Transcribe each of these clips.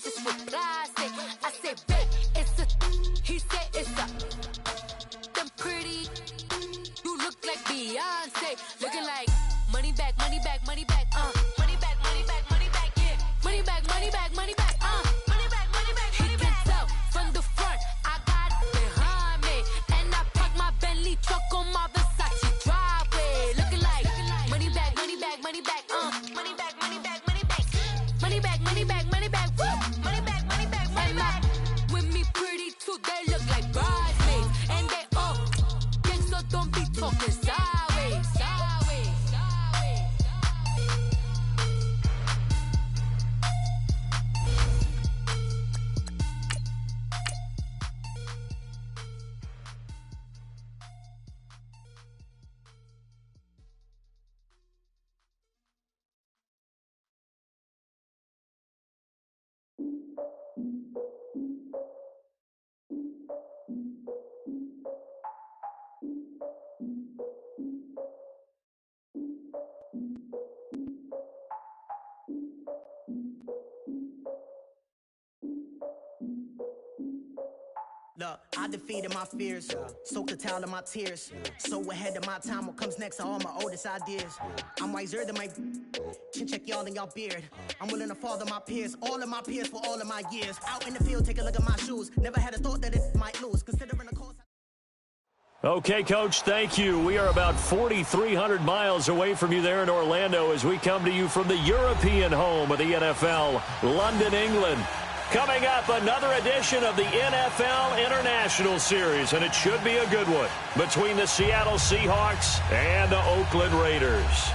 just reply, say, I say, babe, it's a, he said it's a, them pretty, you look like Beyonce, looking like money back, money back, money back, money back, money back, money back, yeah, money back, money back, money back, money back, money back, money back. He can tell from the front, I got it behind me, and I park my Bentley truck on my Versace driveway, looking like money back, money back, money back, money back, money back, money back, money back, money back, money back, woo, money back, money back, money back. With me pretty too, they look like bridesmaids, and they all gang, so don't be talking sideways, sideways, sideways. Look, I defeated my fears, soaked the towel in my tears. So ahead of my time, what comes next are all my oldest ideas. I'm wiser than my chin check y'all in y'all beard. I'm willing to father my peers, all of my peers for all of my years. Out in the field, take a look at my shoes. Never had a thought that it might lose, considering the cost. Okay, Coach, thank you. We are about 4,300 miles away from you there in Orlando as we come to you from the European home of the NFL, London, England. Coming up, another edition of the NFL International Series, and it should be a good one, between the Seattle Seahawks and the Oakland Raiders.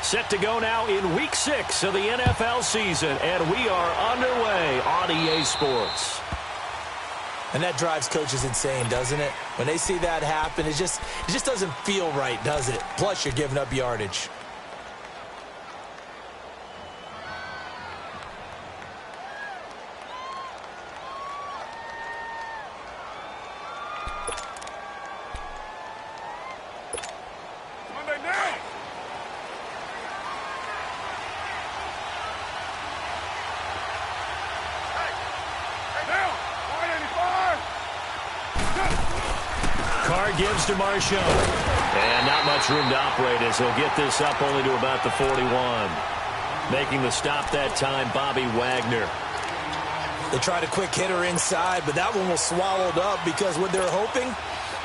Set to go now in Week 6 of the NFL season, and we are underway on EA Sports. And that drives coaches insane, doesn't it? When they see that happen, it just doesn't feel right, does it? Plus, you're giving up yardage. Gives to Marshall. And not much room to operate as he'll get this up only to about the 41. Making the stop that time, Bobby Wagner. They tried a quick hitter inside, but that one was swallowed up because what they're hoping,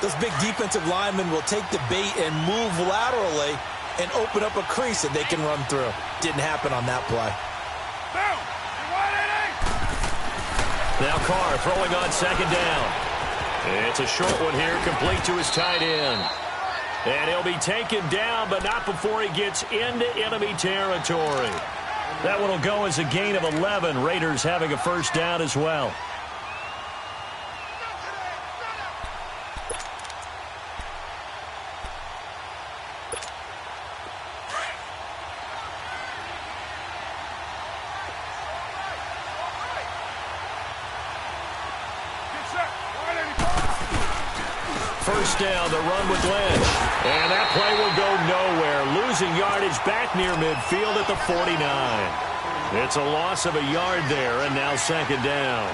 those big defensive linemen will take the bait and move laterally and open up a crease that they can run through. Didn't happen on that play. Now Carr throwing on second down. It's a short one here, complete to his tight end. And he'll be taken down, but not before he gets into enemy territory. That one will go as a gain of 11. Raiders having a first down as well. First down, the run with Lynch. And that play will go nowhere. Losing yardage back near midfield at the 49. It's a loss of a yard there, and now second down.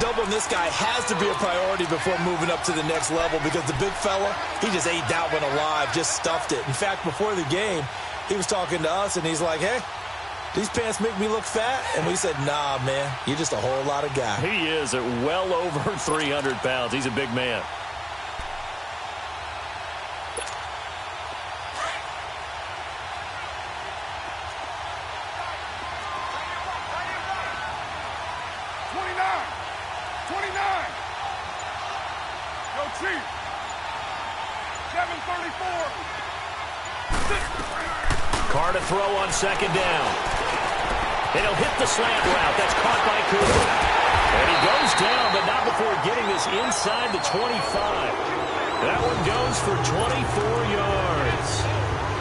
Doubling this guy has to be a priority before moving up to the next level because the big fella, he just ate that one alive, just stuffed it. In fact, before the game, he was talking to us, and he's like, hey, these pants make me look fat? And we said, nah, man, you're just a whole lot of guy. He is at well over 300 pounds. He's a big man. Carr to throw on second down. And he'll hit the slant route. That's caught by Cooper. And he goes down, but not before getting this inside the 25. That one goes for 24 yards.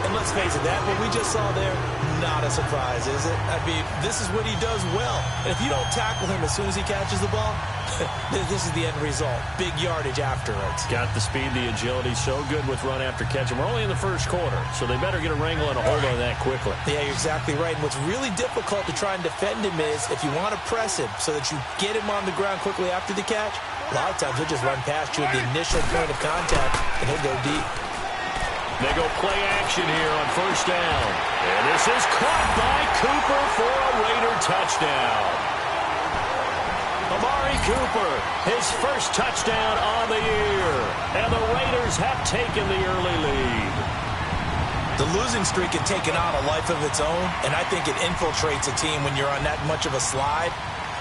And let's face it, that what we just saw there, not a surprise, is it? I mean, this is what he does well. And if you don't tackle him as soon as he catches the ball, this is the end result. Big yardage afterwards. Got the speed, the agility, so good with run after catch. And we're only in the first quarter, so they better get a wrangle and a hold on that quickly. Yeah, you're exactly right. And what's really difficult to try and defend him is if you want to press him so that you get him on the ground quickly after the catch, a lot of times he'll just run past you at the initial point of contact, and he'll go deep. They go play action here on first down. And this is caught by Cooper for a Raider touchdown. Amari Cooper, his first touchdown on the year. And the Raiders have taken the early lead. The losing streak had taken on a life of its own, and I think it infiltrates a team when you're on that much of a slide.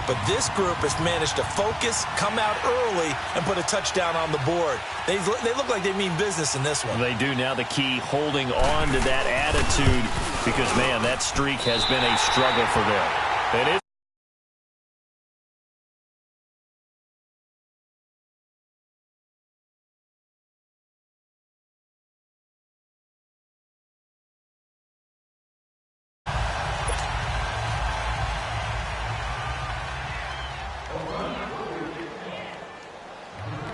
But this group has managed to focus, come out early, and put a touchdown on the board. They look like they mean business in this one. They do. Now the key, holding on to that attitude, because, man, that streak has been a struggle for them. It is.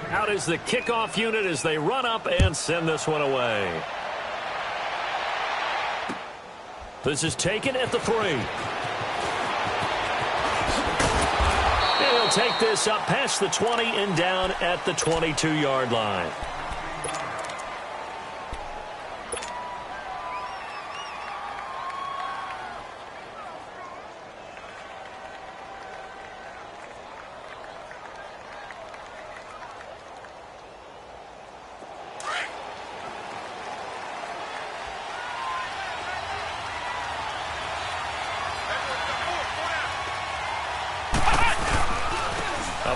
Out is the kickoff unit as they run up and send this one away. This is taken at the 3. And he'll take this up past the 20 and down at the 22-yard line.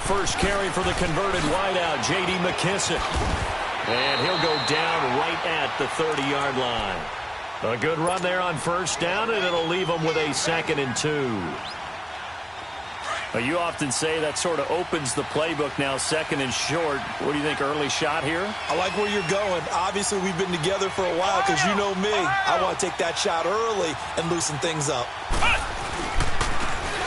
First carry for the converted wideout, J.D. McKissick. And he'll go down right at the 30-yard line. A good run there on first down, and it'll leave them with a 2nd and 2. Now, you often say that sort of opens the playbook now, 2nd and short. What do you think, early shot here? I like where you're going. Obviously, we've been together for a while because you know me. I want to take that shot early and loosen things up.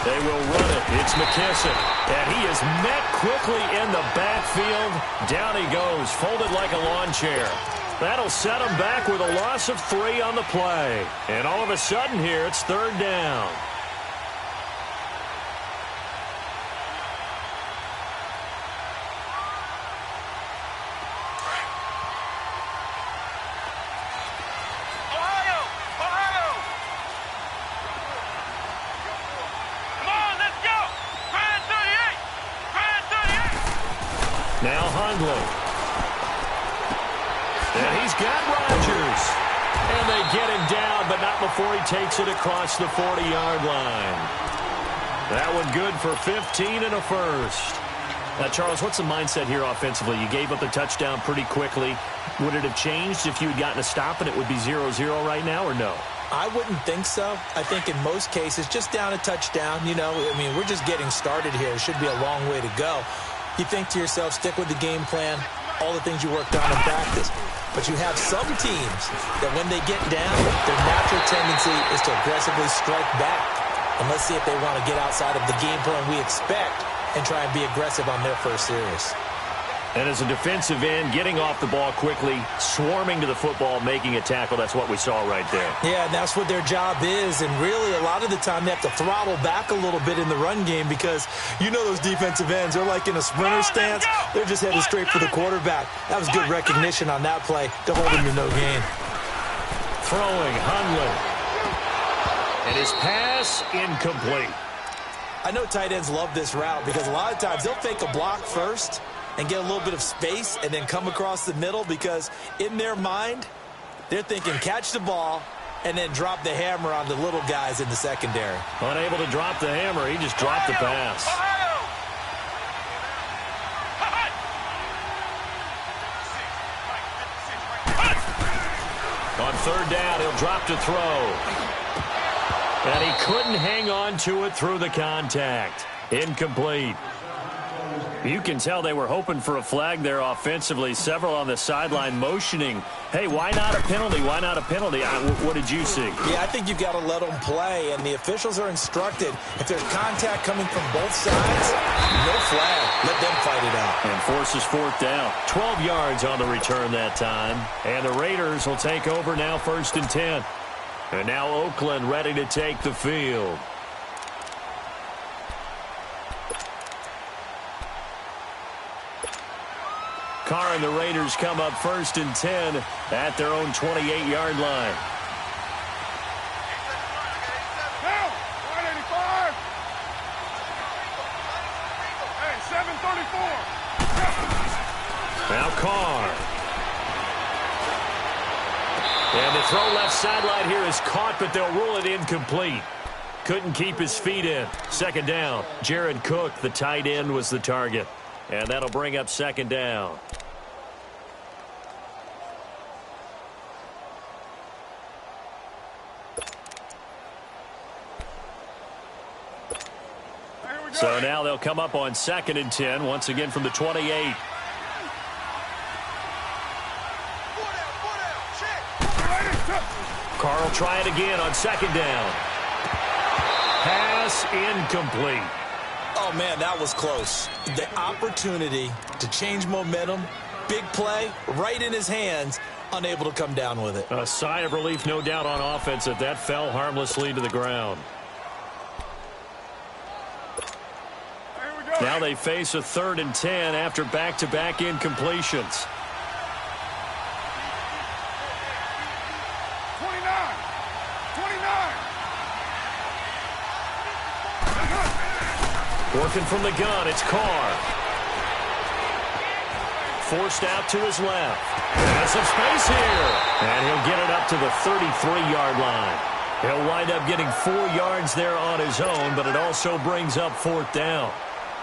They will run it. It's McKissick. And he is met quickly in the backfield. Down he goes, folded like a lawn chair. That'll set him back with a loss of 3 on the play. And all of a sudden here, it's 3rd down. Now Hundley. And he's got Rodgers. And they get him down, but not before he takes it across the 40-yard line. That one good for 15 and a first. Now, Charles, what's the mindset here offensively? You gave up the touchdown pretty quickly. Would it have changed if you had gotten a stop and it would be 0-0 right now, or no? I wouldn't think so. I think in most cases, just down a touchdown, you know, I mean, we're just getting started here. It should be a long way to go. You think to yourself, stick with the game plan, all the things you worked on in practice. But you have some teams that when they get down, their natural tendency is to aggressively strike back. And let's see if they want to get outside of the game plan we expect and try and be aggressive on their first series. And as a defensive end, getting off the ball quickly, swarming to the football, making a tackle, that's what we saw right there. Yeah, and that's what their job is. And really, a lot of the time, they have to throttle back a little bit in the run game because you know those defensive ends, they're like in a sprinter stance. They're just headed straight for the quarterback. That was good recognition on that play to hold him to no gain. Throwing, Hundley. And his pass incomplete. I know tight ends love this route because a lot of times they'll fake a block first and get a little bit of space and then come across the middle because in their mind, they're thinking catch the ball and then drop the hammer on the little guys in the secondary. Unable to drop the hammer, he just dropped the pass. third down. He'll drop to throw. And he couldn't hang on to it through the contact. Incomplete. You can tell they were hoping for a flag there offensively. Several on the sideline motioning, hey, why not a penalty? Why not a penalty? What did you see? Yeah, I think you've got to let them play, and the officials are instructed, if there's contact coming from both sides, no flag. Let them fight it out. And forces fourth down. 12 yards on the return that time. And the Raiders will take over now, 1st and 10. And now Oakland ready to take the field. Carr and the Raiders come up 1st and 10 at their own 28-yard line. Now, 185. Hey, 734. Now Carr. And the throw left sideline here is caught, but they'll rule it incomplete. Couldn't keep his feet in. 2nd down. Jared Cook, the tight end, was the target. And that'll bring up 2nd down. So now they'll come up on 2nd and 10, once again from the 28. Carr will try it again on 2nd down. Pass incomplete. Oh, man, that was close. The opportunity to change momentum, big play, right in his hands, unable to come down with it. A sigh of relief, no doubt, on offense that fell harmlessly to the ground. Now they face a 3rd and 10 after back-to-back incompletions. 29. Working from the gun, it's Carr. Forced out to his left. Has some space here. And he'll get it up to the 33-yard line. He'll wind up getting 4 yards there on his own, but it also brings up 4th down.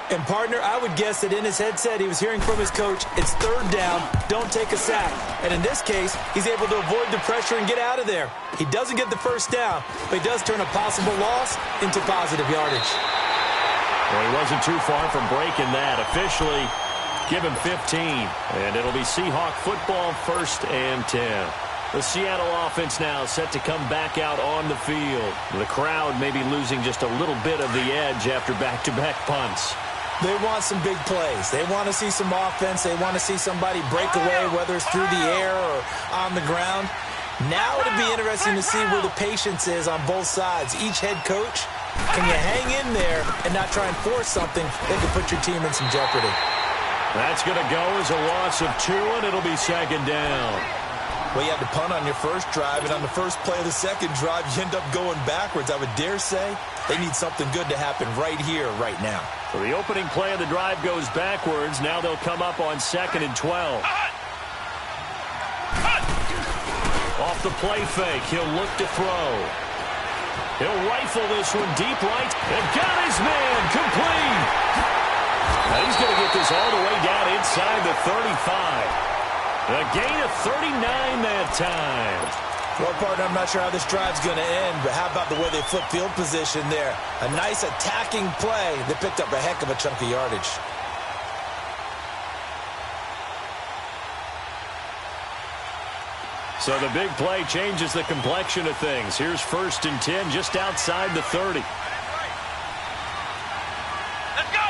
And, partner, I would guess that in his headset he was hearing from his coach, it's 3rd down, don't take a sack. And in this case, he's able to avoid the pressure and get out of there. He doesn't get the 1st down, but he does turn a possible loss into positive yardage. Well, he wasn't too far from breaking that. Officially, give him 15. And it'll be Seahawk football, 1st and 10. The Seattle offense now set to come back out on the field. The crowd may be losing just a little bit of the edge after back-to-back punts. They want some big plays. They want to see some offense. They want to see somebody break away, whether it's through the air or on the ground. Now it'll be interesting to see where the patience is on both sides. Each head coach, can you hang in there and not try and force something that could put your team in some jeopardy? That's going to go as a loss of 2, and it'll be 2nd down. Well, you had to punt on your first drive, and on the first play of the second drive, you end up going backwards. I would dare say they need something good to happen right here, right now. So the opening play of the drive goes backwards. Now they'll come up on 2nd and 12. Off the play fake, he'll look to throw. He'll rifle this one deep right, and got his man complete. Now he's going to get this all the way down inside the 35. A gain of 39 that time. Well, partner, I'm not sure how this drive's going to end, but how about the way they flip field position there? A nice attacking play that picked up a heck of a chunk of yardage. So the big play changes the complexion of things. Here's 1st and 10 just outside the 30. Let's go.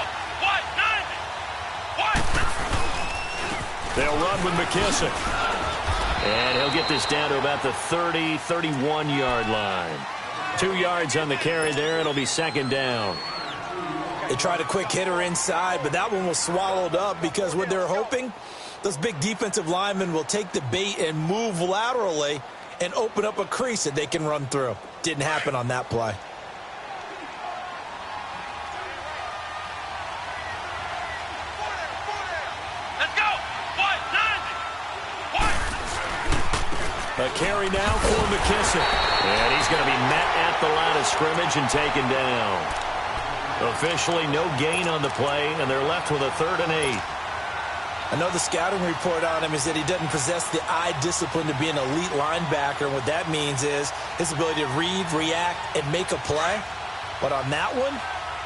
They'll run with McKissick. And he'll get this down to about the 30, 31-yard line. 2 yards on the carry there. It'll be 2nd down. They tried a quick hitter inside, but that one was swallowed up because what they're hoping, those big defensive linemen will take the bait and move laterally and open up a crease that they can run through. Didn't happen on that play. A carry now for McKissick. And he's going to be met at the line of scrimmage and taken down. Officially no gain on the play, and they're left with a 3rd and 8. I know the scouting report on him is that he doesn't possess the eye discipline to be an elite linebacker. And what that means is his ability to read, react, and make a play. But on that one,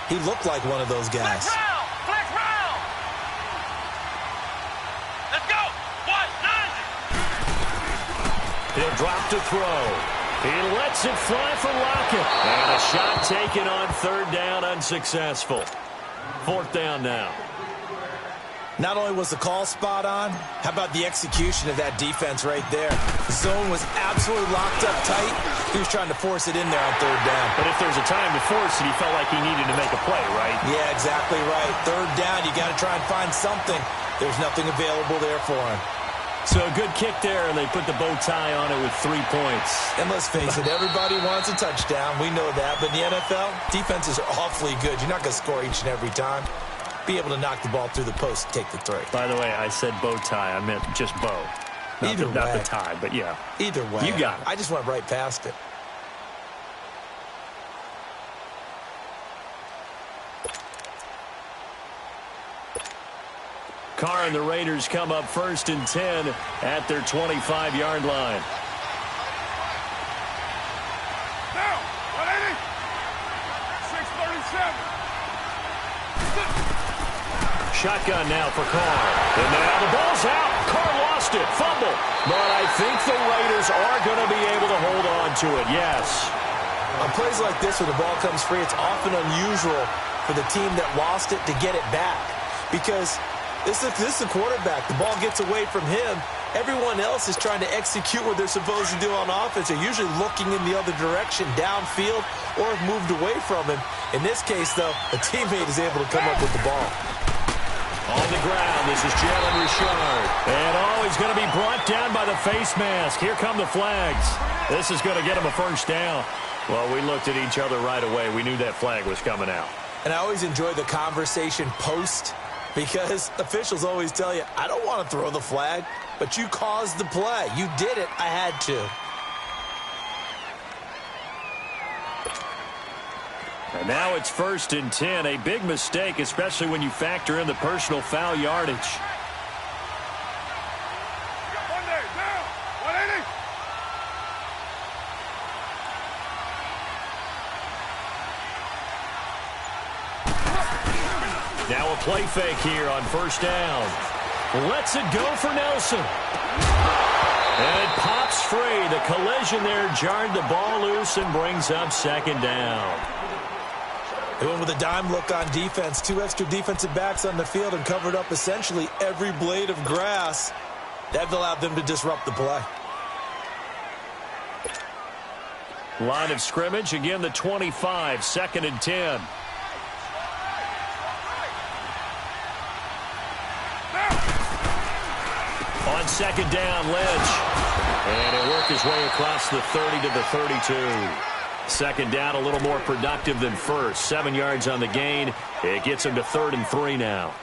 he looked like one of those guys. Flex round! Let's go! 1-9! He'll drop to throw. He lets it fly for Lockett. And a shot taken on third down, unsuccessful. Fourth down now. Not only was the call spot on, how about the execution of that defense right there? The zone was absolutely locked up tight. He was trying to force it in there on third down. But if there's a time to force it, he felt like he needed to make a play, right? Yeah, exactly right. Third down, you got to try and find something. There's nothing available there for him. So a good kick there, and they put the bow tie on it with 3 points. And let's face it, everybody wants a touchdown. We know that. But in the NFL, defenses are awfully good. You're not going to score each and every time. Be able to knock the ball through the post and take the three. By the way, I said bow tie. I meant just bow. Not the tie, but yeah. Either way. You got it. I just went right past it. Carr and the Raiders come up 1st and 10 at their 25-yard line. Now, 180! 637! Shotgun now for Carr. And now the ball's out. Carr lost it. Fumble. But I think the Raiders are going to be able to hold on to it. Yes. On plays like this, when the ball comes free, it's often unusual for the team that lost it to get it back. Because this is the quarterback. The ball gets away from him. Everyone else is trying to execute what they're supposed to do on offense. They're usually looking in the other direction, downfield, or have moved away from him. In this case, though, a teammate is able to come up with the ball. On the ground, this is Jalen Richard. And he's going to be brought down by the face mask. Here come the flags. This is going to get him a first down. Well, we looked at each other right away. We knew that flag was coming out. And I always enjoy the conversation post, because officials always tell you, I don't want to throw the flag, but you caused the play. You did it. I had to. And now it's 1st and 10. A big mistake, especially when you factor in the personal foul yardage. One day, down! 180! Now a play fake here on 1st down. Lets it go for Nelson. And it pops free. The collision there jarred the ball loose and brings up 2nd down. They went with a dime look on defense. 2 extra defensive backs on the field and covered up essentially every blade of grass. That allowed them to disrupt the play. Line of scrimmage, again the 25, 2nd and 10. On 2nd down, Lynch. And he'll work his way across the 30 to the 32. 2nd down, a little more productive than first. 7 yards on the gain. It gets him to 3rd and 3 now.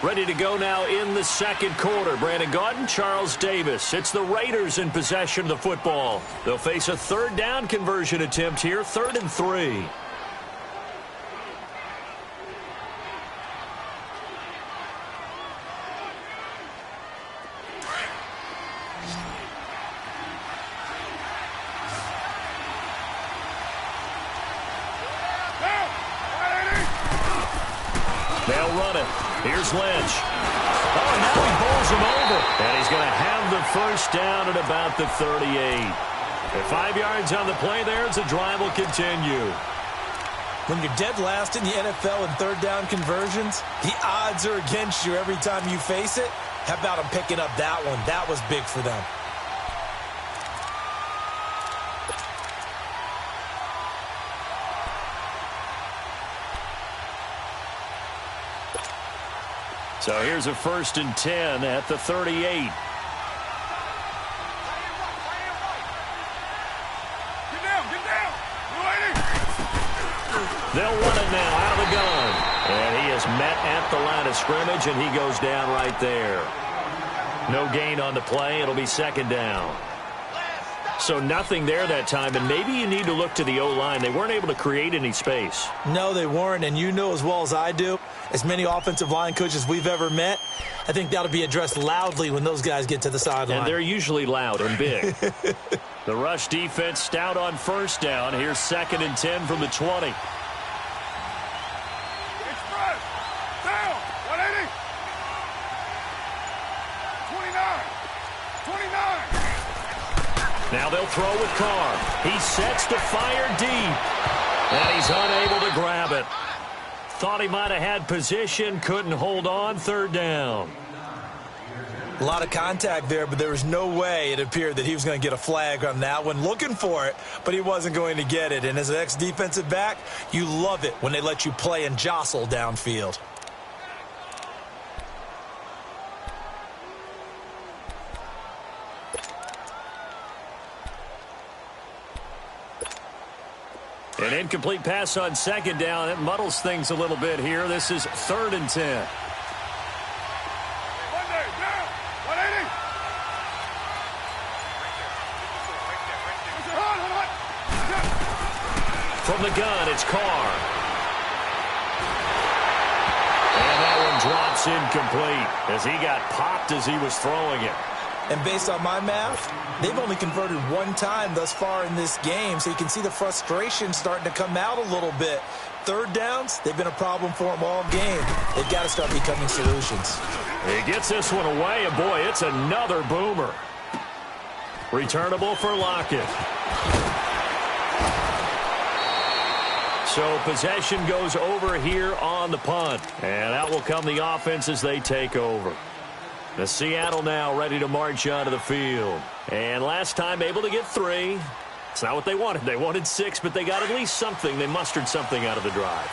Ready to go now in the 2nd quarter. Brandon Gaudin, Charles Davis. It's the Raiders in possession of the football. They'll face a 3rd down conversion attempt here, 3rd and 3. They'll run it. Here's Lynch. Oh, now he bowls him over. And he's going to have the first down at about the 38. At 5 yards on the play there, as the drive will continue. When you're dead last in the NFL in 3rd down conversions, the odds are against you every time you face it. How about them picking up that one? That was big for them. So here's a 1st and 10 at the 38. Get down, get down! 280! They'll run it now out of the gun. met at the line of scrimmage, and he goes down right there. No gain on the play. It'll be second down. So nothing there that time, and maybe you need to look to the O-line. They weren't able to create any space. No, they weren't, and you know as well as I do, as many offensive line coaches we've ever met, I think that'll be addressed loudly when those guys get to the sideline. And they're usually loud and big. The rush defense stout on first down. Here's 2nd and 10 from the 20. Express. Down. 180. 29. 29. Now they'll throw with Carr. He sets to fire deep. And he's unable to grab it. Thought he might have had position, couldn't hold on, 3rd down. A lot of contact there, but there was no way it appeared that he was going to get a flag on that one. Looking for it, but he wasn't going to get it. And as an ex-defensive back, you love it when they let you play and jostle downfield. An incomplete pass on 2nd down. It muddles things a little bit here. This is 3rd and 10. From the gun, it's Carr. And that one drops incomplete as he got popped as he was throwing it. And based on my math, they've only converted one time thus far in this game, so you can see the frustration starting to come out a little bit. 3rd downs, they've been a problem for them all game. They've got to start becoming solutions. He gets this one away, and boy, it's another boomer. Returnable for Lockett. So possession goes over here on the punt. And out will come the offense as they take over. The Seattle now ready to march onto the field. And last time able to get 3. It's not what they wanted. They wanted 6, but they got at least something. They mustered something out of the drive.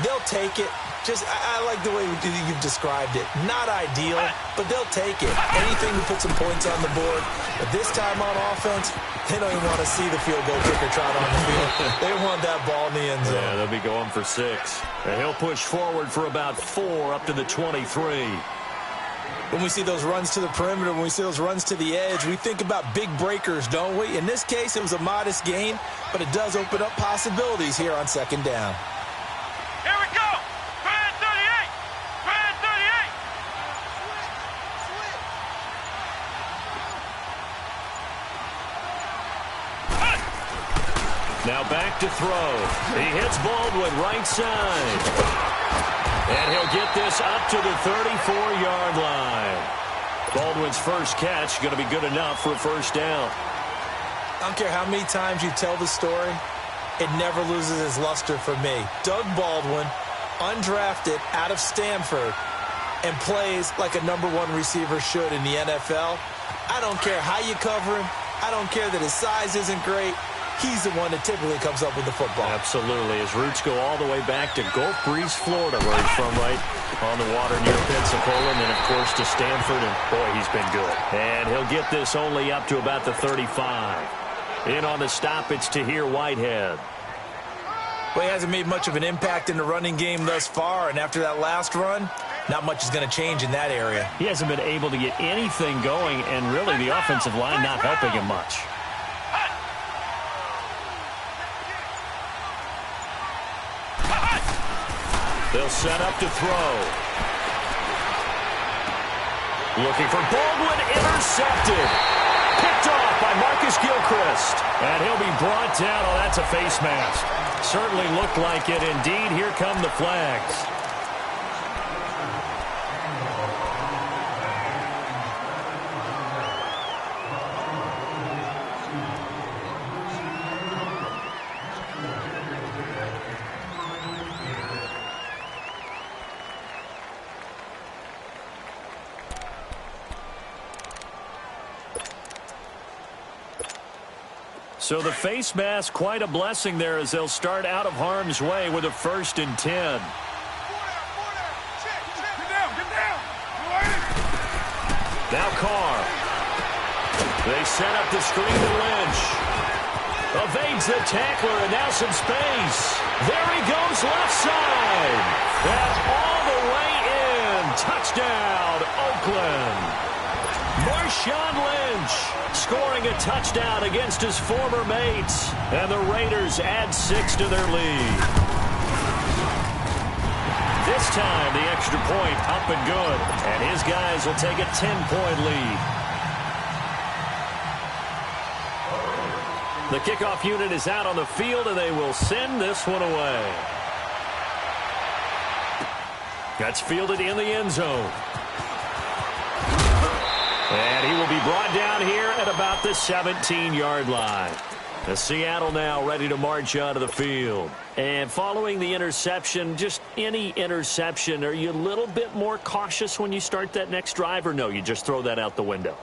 They'll take it. I like the way you've described it. Not ideal, but they'll take it. Anything to put some points on the board. But this time on offense, they don't even want to see the field goal kicker trot on the field. They want that ball in the end zone. Yeah, they'll be going for 6. And he'll push forward for about 4 up to the 23. When we see those runs to the perimeter, when we see those runs to the edge, we think about big breakers, don't we? In this case, it was a modest gain, but it does open up possibilities here on 2nd down. Here we go. Grand 38. Grand 38. Now back to throw. He hits Baldwin right side. And he'll get this up to the 34-yard line. Baldwin's first catch going to be good enough for a 1st down. I don't care how many times you tell the story, it never loses its luster for me. Doug Baldwin, undrafted out of Stanford, and plays like a #1 receiver should in the NFL. I don't care how you cover him. I don't care that his size isn't great. He's the one that typically comes up with the football. Absolutely. His roots go all the way back to Gulf Breeze, Florida, where he's from, right on the water near Pensacola, and then, of course, to Stanford, and, boy, he's been good. And he'll get this only up to about the 35. In on the stop, it's Tahir Whitehead. Well, he hasn't made much of an impact in the running game thus far, and after that last run, not much is going to change in that area. He hasn't been able to get anything going, and really the offensive line not helping him much. They'll set up to throw. Looking for Baldwin, intercepted. Picked off by Marcus Gilchrist. And he'll be brought down. Oh, that's a face mask. Certainly looked like it. Indeed, here come the flags. So the face mask, quite a blessing there as they'll start out of harm's way with a 1st and 10. Get down. Now Carr. They set up the screen to Lynch. Evades the tackler, and now some space. There he goes left side. That's all the scoring a touchdown against his former mates. And the Raiders add 6 to their lead. This time, the extra point up and good. And his guys will take a 10-point lead. The kickoff unit is out on the field, and they will send this one away. That's fielded in the end zone. And he will be brought down here at about the 17-yard line. The Seattle now ready to march onto the field. And following the interception, just any interception, are you a little bit more cautious when you start that next drive, or no, you just throw that out the window?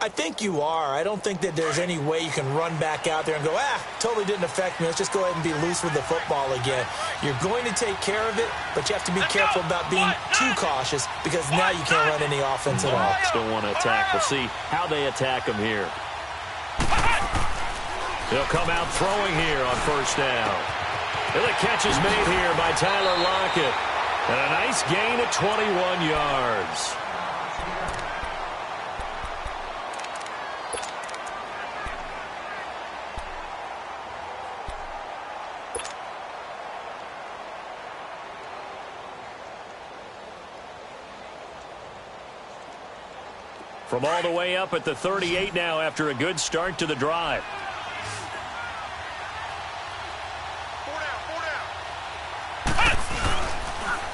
I think you are. I don't think that there's any way you can run back out there and go, totally didn't affect me. Let's just go ahead and be loose with the football again. You're going to take care of it, but you have to be careful about being too cautious because now you can't run any offense at all. Still want to attack. We'll see how they attack him here. They'll come out throwing here on first down. And the catch is made here by Tyler Lockett. And a nice gain at 21 yards. From all the way up at the 38 now after a good start to the drive.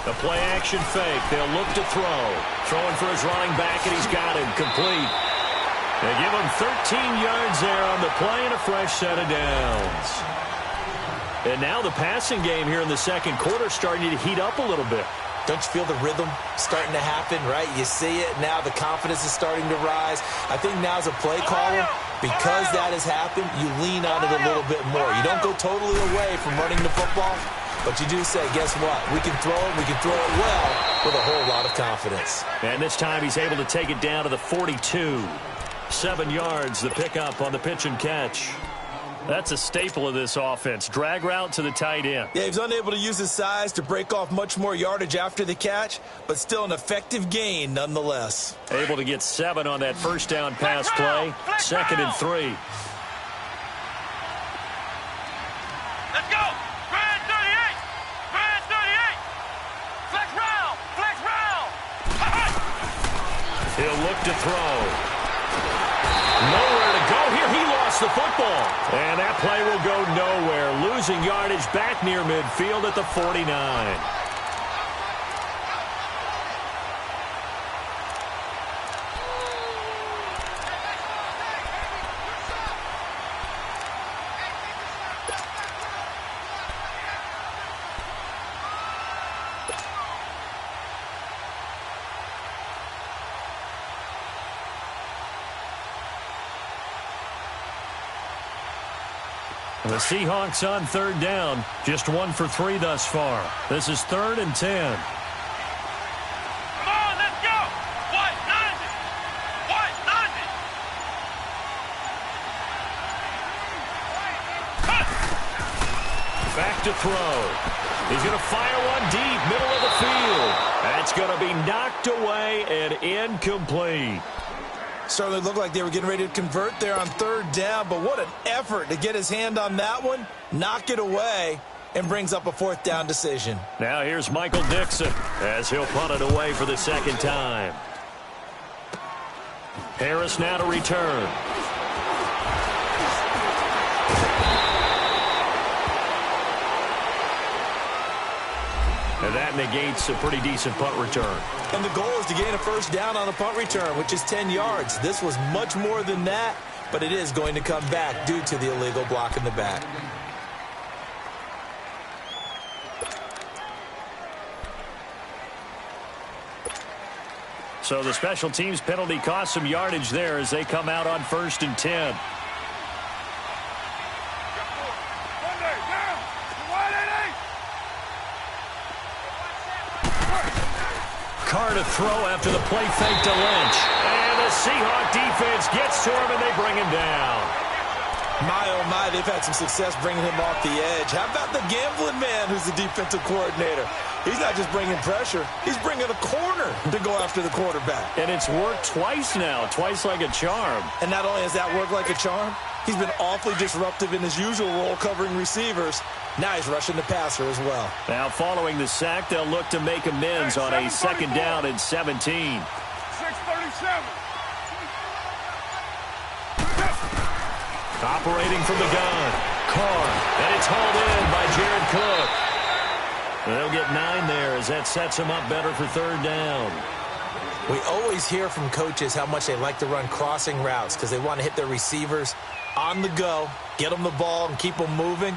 The play action fake. They'll look to throw. Throwing for his running back, and he's got him complete. They give him 13 yards there on the play and a fresh set of downs. And now the passing game here in the second quarter starting to heat up a little bit. Don't you feel the rhythm starting to happen, right? You see it. Now the confidence is starting to rise. I think now as a play caller, because that has happened, you lean on it a little bit more. You don't go totally away from running the football, but you do say, guess what? We can throw it. We can throw it well with a whole lot of confidence. And this time he's able to take it down to the 42. 7 yards, the pickup on the pitch and catch. That's a staple of this offense. Drag route to the tight end. Yeah, he's unable to use his size to break off much more yardage after the catch, but still an effective gain nonetheless. Able to get 7 on that first down pass play. 2nd and 3. Let's go. Grand 38. Grand 38. Flex round. Flex round. He'll look to throw. Nowhere to go here. He lost the football. And that play will go nowhere. Losing yardage back near midfield at the 49. The Seahawks on third down. Just 1 for 3 thus far. This is 3rd and 10. Come on, let's go. What? Nothing. What? Nothing. Back to throw. He's going to fire one deep, middle of the field. That's going to be knocked away and incomplete. Certainly looked like they were getting ready to convert there on third down, but what an effort to get his hand on that one, knock it away, and brings up a 4th down decision. Now here's Michael Dixon as he'll punt it away for the 2nd time. Harris now to return. And that negates a pretty decent punt return. And the goal is to gain a first down on a punt return, which is 10 yards. This was much more than that, but it is going to come back due to the illegal block in the back. So the special teams penalty cost some yardage there as they come out on 1st and 10. Carr to throw after the play fake to Lynch. And the Seahawk defense gets to him, and they bring him down. My, oh my, they've had some success bringing him off the edge. How about the gambling man who's the defensive coordinator? He's not just bringing pressure. He's bringing a corner to go after the quarterback. And it's worked twice now, twice like a charm. And not only has that worked like a charm, he's been awfully disruptive in his usual role covering receivers. Now he's rushing the passer as well. Now following the sack, they'll look to make amends on a second down and 17. 6:37. Operating from the gun, Carr, and it's hauled in by Jared Cook. They'll get 9 there as that sets them up better for third down. We always hear from coaches how much they like to run crossing routes because they want to hit their receivers on the go, get them the ball, and keep them moving.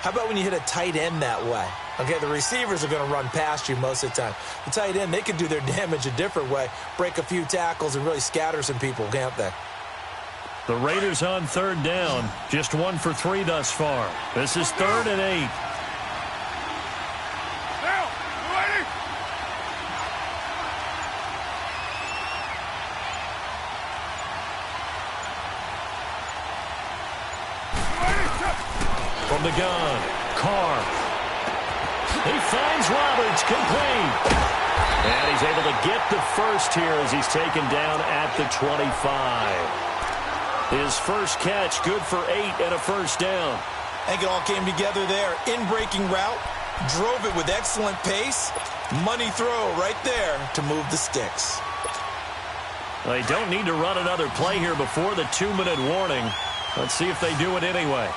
How about when you hit a tight end that way? Okay, the receivers are going to run past you most of the time. The tight end, they can do their damage a different way, break a few tackles, and really scatter some people, can't they? The Raiders on third down, just 1 for 3 thus far. This is 3rd and 8. Now, ready? From the gun, Carr. He finds Roberts, complete. And he's able to get the first here as he's taken down at the 25. His first catch, good for 8 and a first down. I think it all came together there. In-breaking route, drove it with excellent pace. Money throw right there to move the sticks. They don't need to run another play here before the 2-minute warning. Let's see if they do it anyway.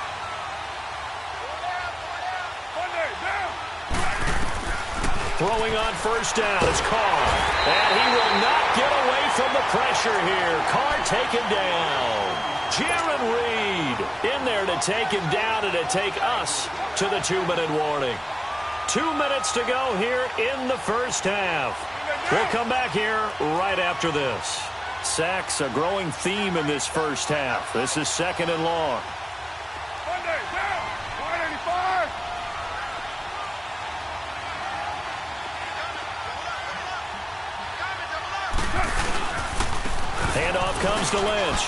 Throwing on first down, it's Carr. And he will not get away from the pressure here. Carr taken down. Jaron Reed in there to take him down and to take us to the 2-minute warning. 2 minutes to go here in the first half. We'll come back here right after this. Sacks, a growing theme in this first half. This is 2nd and long. Monday, down. 185. Handoff comes to Lynch.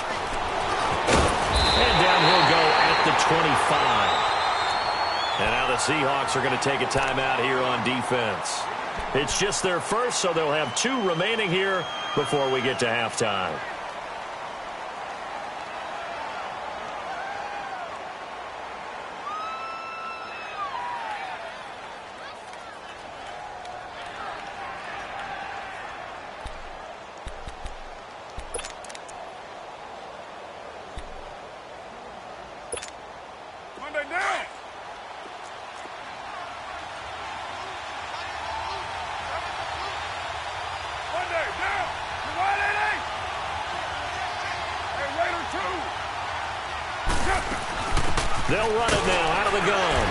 And down he'll go at the 25. And now the Seahawks are going to take a timeout here on defense. It's just their first, so they'll have 2 remaining here before we get to halftime. Monday, down. Monday, down. You right, Eddie? Hey, Raider 2. They'll run it now out of the gun.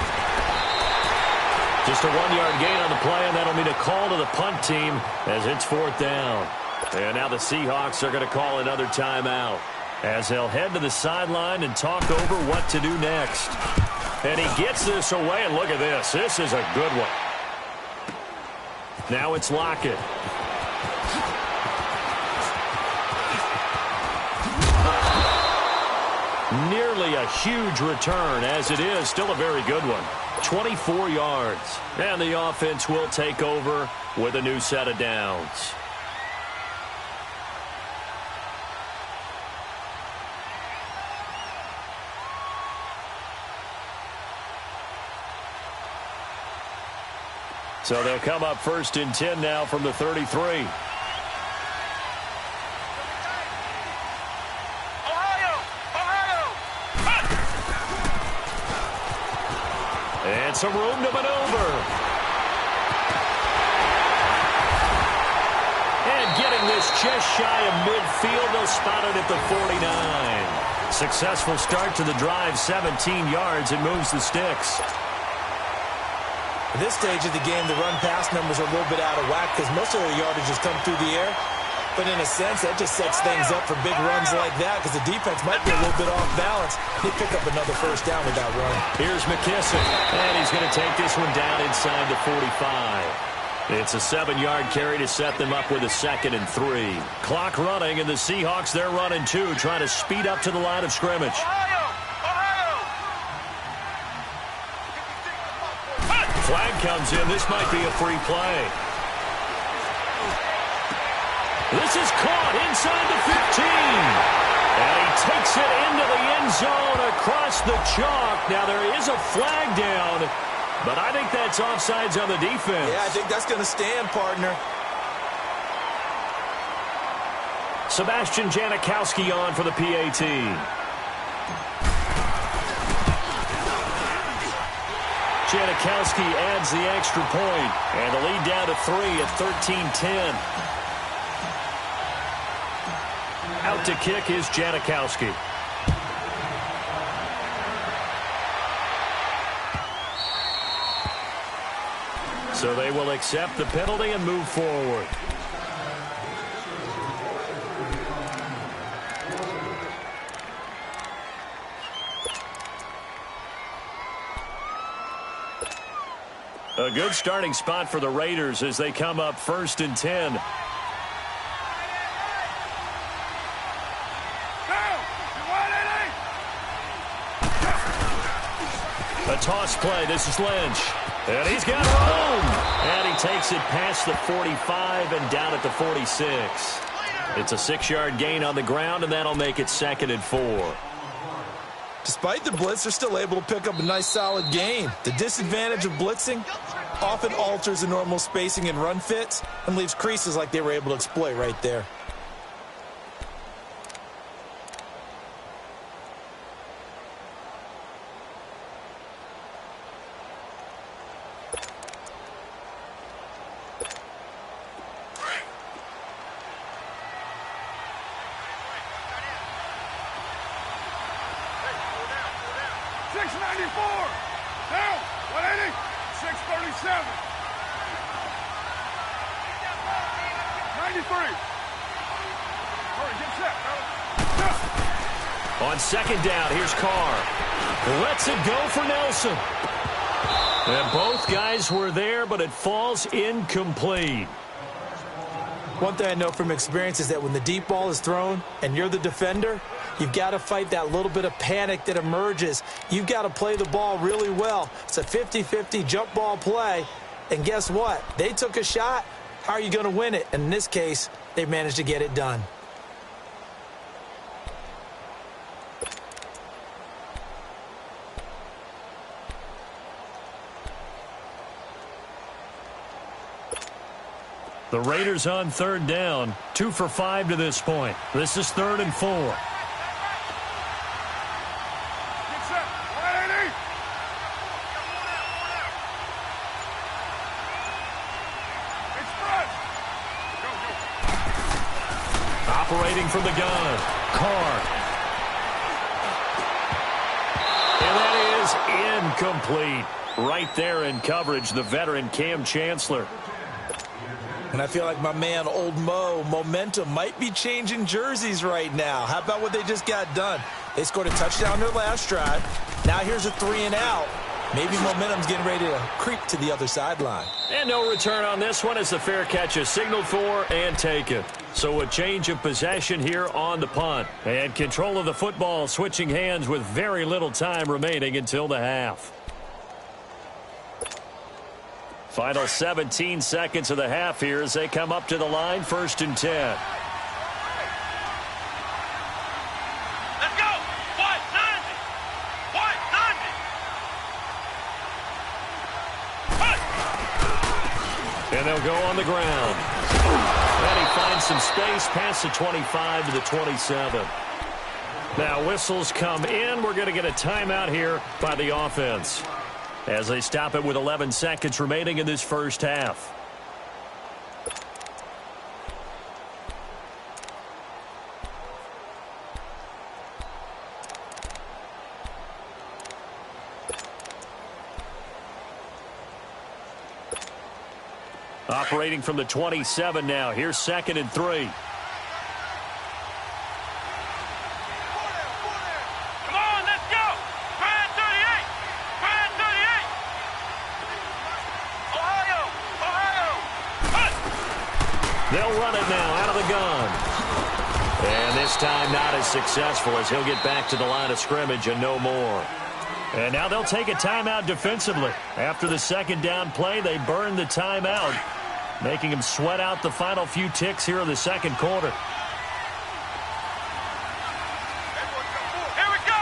Just a 1-yard gain on the play, and that'll mean a call to the punt team as it's 4th down. And now the Seahawks are going to call another timeout as they'll head to the sideline and talk over what to do next. And he gets this away, and look at this. This is a good one. Now it's Lockett. Nearly a huge return, as it is still a very good one. 24 yards. And the offense will take over with a new set of downs. So they'll come up 1st and 10 now from the 33. And some room to maneuver. And getting this just shy of midfield, they'll spot it at the 49. Successful start to the drive, 17 yards, and moves the sticks. At this stage of the game, the run-pass numbers are a little bit out of whack because most of their yardage has come through the air. But in a sense, that just sets things up for big runs like that because the defense might be a little bit off balance. They pick up another first down with that run. Here's McKissick, and he's going to take this one down inside the 45. It's a 7-yard carry to set them up with a 2nd and 3. Clock running, and the Seahawks, they're running 2, trying to speed up to the line of scrimmage. Flag comes in. This might be a free play. This is caught inside the 15. And he takes it into the end zone across the chalk. Now, there is a flag down, but I think that's offsides on the defense. Yeah, I think that's going to stand, partner. Sebastian Janikowski on for the PAT. Janikowski adds the extra point, and the lead down to 3 at 13-10. Out to kick is Janikowski. So they will accept the penalty and move forward. A good starting spot for the Raiders as they come up 1st and 10. A toss play. This is Lynch. And he's got room. And he takes it past the 45 and down at the 46. It's a 6-yard gain on the ground, and that'll make it 2nd and 4. Despite the blitz, they're still able to pick up a nice, solid gain. The disadvantage of blitzing often alters the normal spacing and run fits and leaves creases like they were able to exploit right there. On 2nd down, here's Carr. Lets it go for Nelson. And both guys were there, but it falls incomplete. One thing I know from experience is that when the deep ball is thrown and you're the defender, you've got to fight that little bit of panic that emerges. You've got to play the ball really well. It's a 50-50 jump ball play. And guess what? They took a shot. How are you going to win it? And in this case, they managed to get it done. The Raiders on 3rd down, 2 for 5 to this point. This is 3rd and 4. Operating from the gun, Carr. And that is incomplete. Right there in coverage, the veteran Cam Chancellor. And I feel like my man, Old Mo, momentum might be changing jerseys right now. How about what they just got done? They scored a touchdown their last drive. Now here's a 3 and out. Maybe momentum's getting ready to creep to the other sideline. And no return on this one as the fair catch is signaled for and taken. So a change of possession here on the punt. And control of the football switching hands with very little time remaining until the half. Final 17 seconds of the half here as they come up to the line, 1st and 10. Let's go! 190! 190! And they'll go on the ground. And he finds some space past the 25 to the 27. Now whistles come in. We're going to get a timeout here by the offense as they stop it with 11 seconds remaining in this first half. Operating from the 27 now. Here's 2nd and 3. They'll run it now out of the gun. And this time not as successful as he'll get back to the line of scrimmage and no more. And now they'll take a timeout defensively. After the second down play, they burn the timeout, making them sweat out the final few ticks here in the second quarter. Here we go.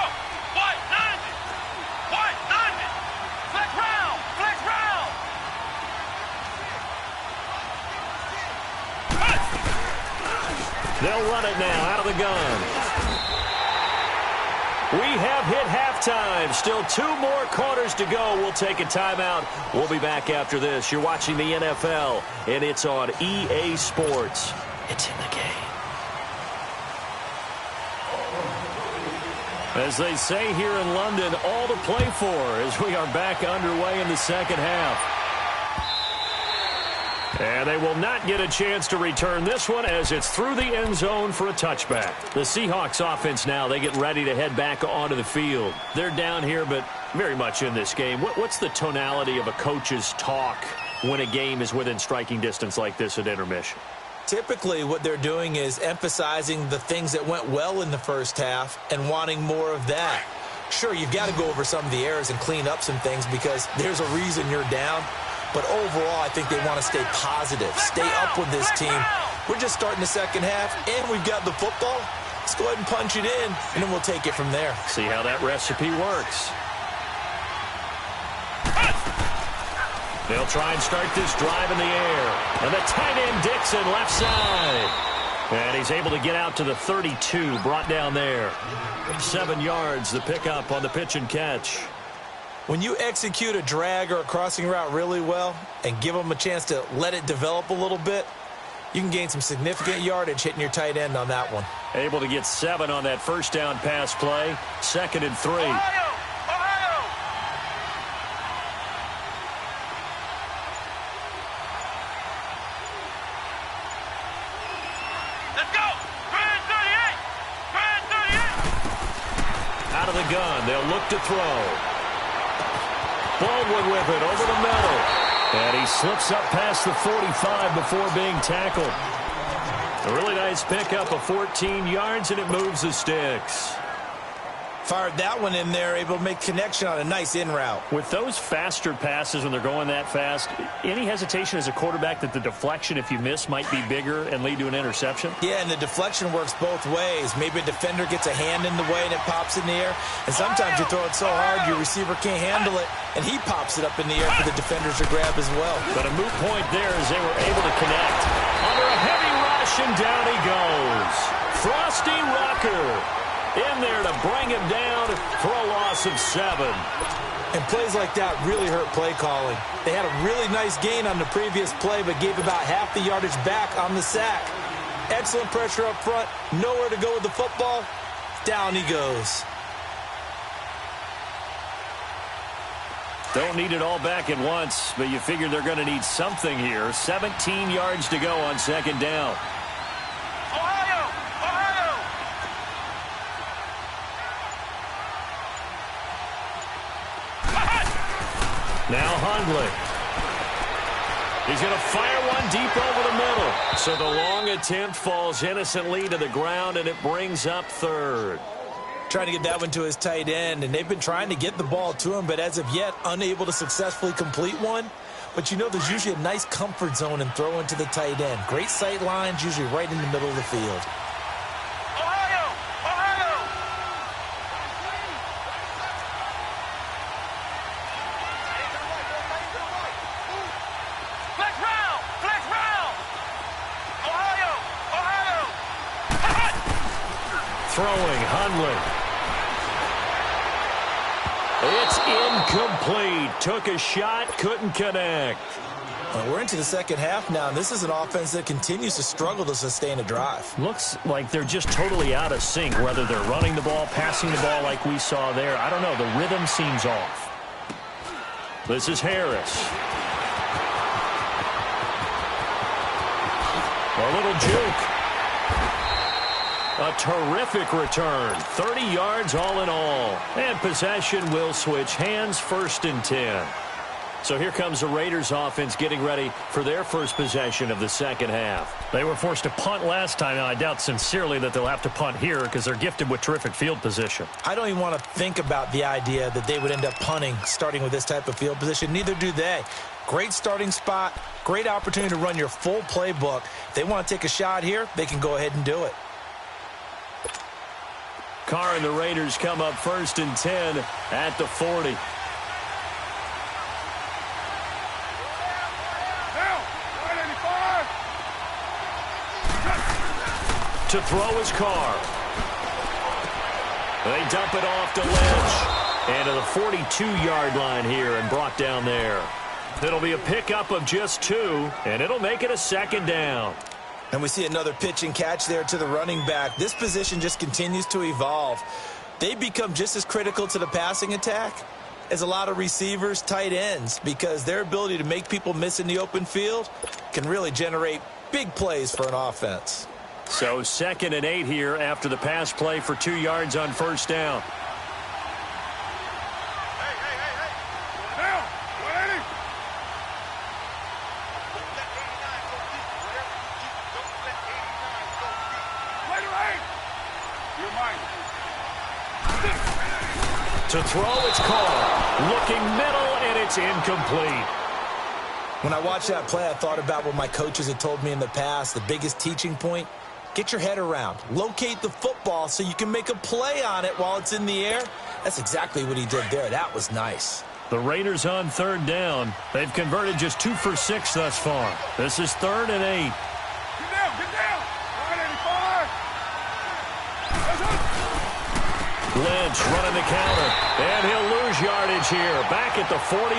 White 90. White 90. Flex round. Flex round. They'll run it now out of the gun. We have hit halftime. Still 2 more quarters to go. We'll take a timeout. We'll be back after this. You're watching the NFL, and it's on EA Sports. It's in the game. As they say here in London, all to play for as we are back underway in the second half. And they will not get a chance to return this one as it's through the end zone for a touchback. The Seahawks offense now, they get ready to head back onto the field. They're down here, but very much in this game. What's the tonality of a coach's talk when a game is within striking distance like this at intermission? Typically, what they're doing is emphasizing the things that went well in the first half and wanting more of that. Sure, you've got to go over some of the errors and clean up some things because there's a reason you're down. But overall, I think they want to stay positive, stay up with this team. We're just starting the second half, and we've got the football. Let's go ahead and punch it in, and then we'll take it from there. See how that recipe works. They'll try and start this drive in the air. And the tight end, Dixon, left side. And he's able to get out to the 32, brought down there. 7 yards, the pickup on the pitch and catch. When you execute a drag or a crossing route really well and give them a chance to let it develop a little bit, you can gain some significant yardage hitting your tight end on that one. Able to get 7 on that first down pass play. 2nd and 3. Ohio. Let's go. Grand 38. Grand 38. Out of the gun. They'll look to throw. Baldwin with it over the middle. And he slips up past the 45 before being tackled. A really nice pickup of 14 yards, and it moves the sticks. Fired that one in there, able to make connection on a nice in route. With those faster passes when they're going that fast, any hesitation as a quarterback that the deflection, if you miss, might be bigger and lead to an interception? Yeah, and the deflection works both ways. Maybe a defender gets a hand in the way and it pops in the air. And sometimes you throw it so hard your receiver can't handle it, and he pops it up in the air for the defenders to grab as well. But a moot point there as they were able to connect. Under a heavy rush, and down he goes. Frosty Rucker in there to bring him down for a loss of 7. And plays like that really hurt play calling. They had a really nice gain on the previous play, but gave about half the yardage back on the sack. Excellent pressure up front. Nowhere to go with the football. Down he goes. Don't need it all back at once, but you figure they're going to need something here. 17 yards to go on 2nd down. Now Hundley. He's going to fire one deep over the middle. So the long attempt falls innocently to the ground, and it brings up 3rd. Trying to get that one to his tight end, and they've been trying to get the ball to him, but as of yet, unable to successfully complete one. But you know there's usually a nice comfort zone in throwing to the tight end. Great sight lines, usually right in the middle of the field. Throwing, Hundley. It's incomplete. Took a shot, couldn't connect. Well, we're into the second half now, and this is an offense that continues to struggle to sustain a drive. Looks like they're just totally out of sync, whether they're running the ball, passing the ball like we saw there. I don't know. The rhythm seems off. This is Harris. A little juke. A terrific return. 30 yards all in all. And possession will switch hands, 1st and 10. So here comes the Raiders offense getting ready for their first possession of the second half. They were forced to punt last time. Now, I doubt sincerely that they'll have to punt here because they're gifted with terrific field position. I don't even want to think about the idea that they would end up punting starting with this type of field position. Neither do they. Great starting spot, great opportunity to run your full playbook. If they want to take a shot here, they can go ahead and do it. Carr and the Raiders come up 1st and 10 at the 40. To throw his Carr. They dump it off to Lynch. And to the 42-yard line here and brought down there. It'll be a pickup of just 2, and it'll make it a 2nd down. And we see another pitch and catch there to the running back. This position just continues to evolve. They become just as critical to the passing attack as a lot of receivers, tight ends, because their ability to make people miss in the open field can really generate big plays for an offense. So 2nd and 8 here after the pass play for 2 yards on 1st down. To throw, it's Carr. Looking middle, and it's incomplete. When I watched that play, I thought about what my coaches had told me in the past. The biggest teaching point, get your head around. Locate the football so you can make a play on it while it's in the air. That's exactly what he did there. That was nice. The Raiders on 3rd down. They've converted just 2 for 6 thus far. This is 3rd and 8. Get down, get down. 185. Lynch running the counter, and he'll lose yardage here. Back at the 41.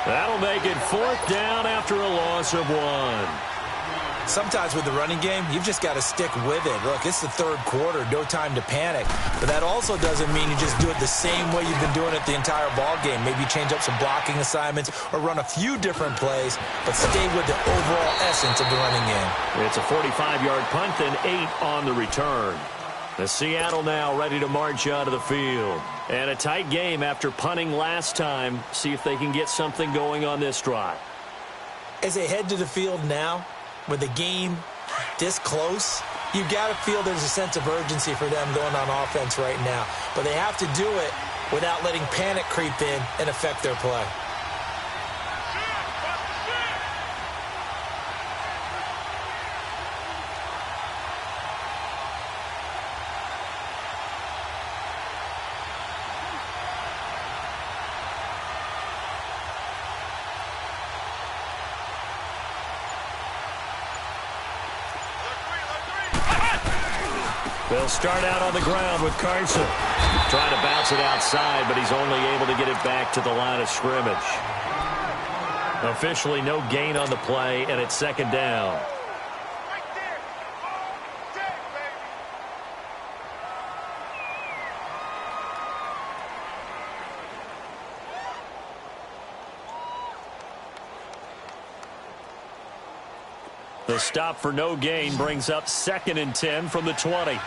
That'll make it 4th down after a loss of 1. Sometimes with the running game, you've just got to stick with it. Look, it's the 3rd quarter, no time to panic. But that also doesn't mean you just do it the same way you've been doing it the entire ball game. Maybe change up some blocking assignments or run a few different plays, but stay with the overall essence of the running game. It's a 45-yard punt, then 8 on the return. The Seattle now ready to march out of the field. And a tight game after punting last time. See if they can get something going on this drive. As they head to the field now, with the game this close, you've got to feel there's a sense of urgency for them going on offense right now. But they have to do it without letting panic creep in and affect their play. They'll start out on the ground with Carson. Trying to bounce it outside, but he's only able to get it back to the line of scrimmage. Officially no gain on the play, and it's 2nd down. The stop for no gain brings up 2nd and 10 from the 20.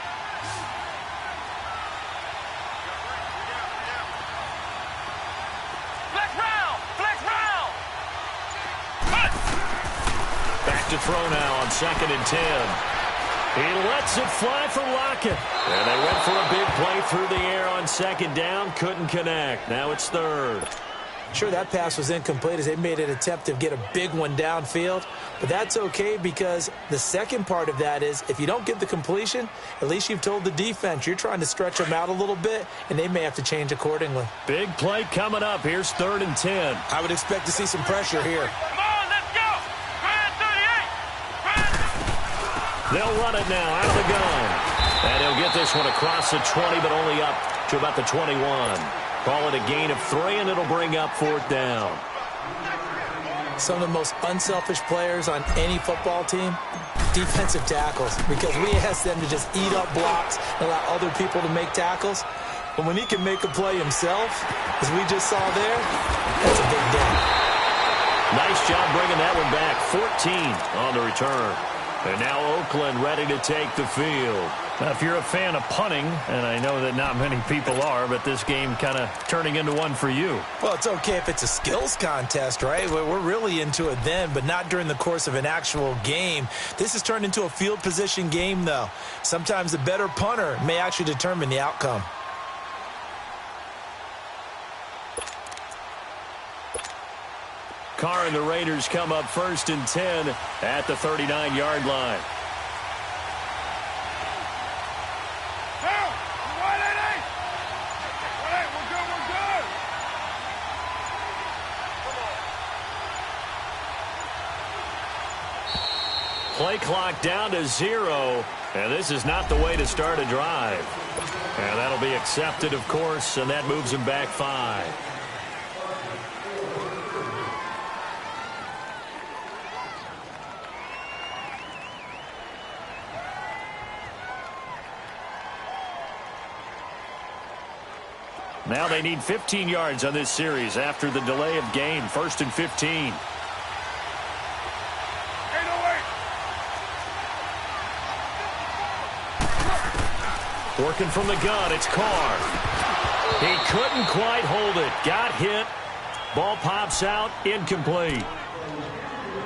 Back to throw now on 2nd and 10. He lets it fly for Lockett. And they went for a big play through the air on 2nd down. Couldn't connect. Now it's 3rd. Sure, that pass was incomplete as they made an attempt to get a big one downfield. But that's okay because the second part of that is if you don't get the completion, at least you've told the defense you're trying to stretch them out a little bit, and they may have to change accordingly. Big play coming up. Here's 3rd and 10. I would expect to see some pressure here. Come on, let's go. Grand 38. They'll run it now out of the gun. And he'll get this one across the 20, but only up to about the 21. Call it a gain of 3, and it'll bring up 4th down. Some of the most unselfish players on any football team, defensive tackles, because we ask them to just eat up blocks and allow other people to make tackles. But when he can make a play himself, as we just saw there, that's a big day. Nice job bringing that one back. 14 on the return. And now Oakland ready to take the field. Now, if you're a fan of punting, and I know that not many people are, but this game kind of turning into one for you. Well, it's okay if it's a skills contest, right? We're really into it then, but not during the course of an actual game. This has turned into a field position game, though. Sometimes the better punter may actually determine the outcome. Carr and the Raiders come up 1st and 10 at the 39-yard line. Play clock down to 0, and this is not the way to start a drive. And that'll be accepted, of course, and that moves him back 5. Now they need 15 yards on this series after the delay of game. 1st and 15. Working from the gun, it's Carr. He couldn't quite hold it. Got hit. Ball pops out, incomplete.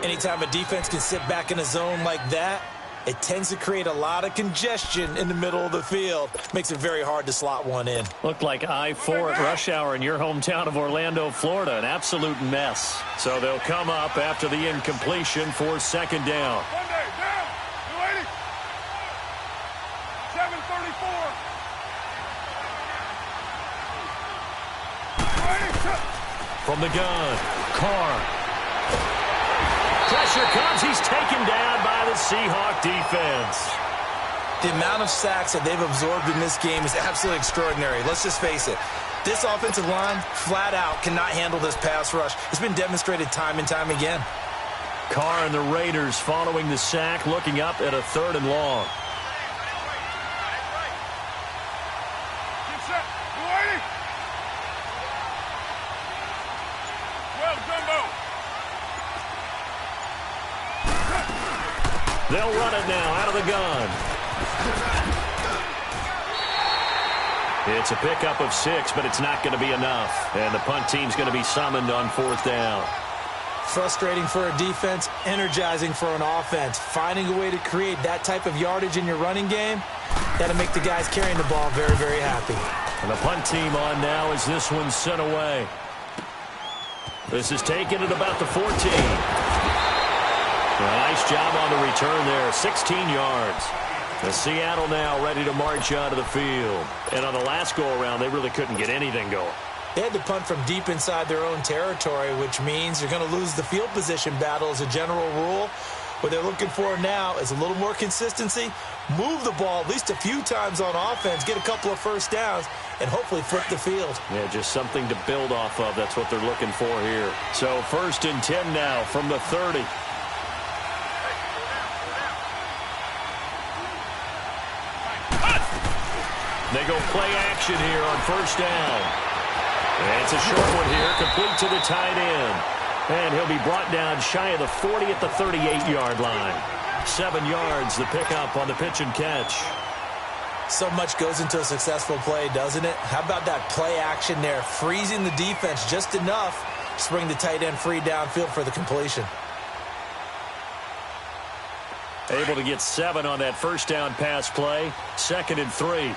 Anytime a defense can sit back in a zone like that, it tends to create a lot of congestion in the middle of the field. Makes it very hard to slot one in. Looked like I-4 at rush hour in your hometown of Orlando, Florida. An absolute mess. So they'll come up after the incompletion for 2nd down. From the gun, Carr. Pressure comes. He's taken down by the Seahawk defense. The amount of sacks that they've absorbed in this game is absolutely extraordinary. Let's just face it. This offensive line, flat out, cannot handle this pass rush. It's been demonstrated time and time again. Carr and the Raiders following the sack, looking up at a 3rd and long. They'll run it now out of the gun. It's a pickup of 6, but it's not going to be enough. And the punt team's going to be summoned on 4th down. Frustrating for a defense, energizing for an offense. Finding a way to create that type of yardage in your running game, that'll make the guys carrying the ball very, very happy. And the punt team on now as this one's sent away. This is taken at about the 14. A nice job on the return there, 16 yards. The Seattle now ready to march onto the field. And on the last go-around, they really couldn't get anything going. They had to punt from deep inside their own territory, which means you're going to lose the field position battle as a general rule. What they're looking for now is a little more consistency, move the ball at least a few times on offense, get a couple of first downs, and hopefully flip the field. Yeah, just something to build off of. That's what they're looking for here. So 1st and 10 now from the 30. They go play action here on 1st down. And it's a short one here, complete to the tight end. And he'll be brought down shy of the 40 at the 38-yard line. 7 yards, the pickup on the pitch and catch. So much goes into a successful play, doesn't it? How about that play action there, freezing the defense just enough to bring the tight end free downfield for the completion. Able to get 7 on that 1st down pass play. 2nd and 3.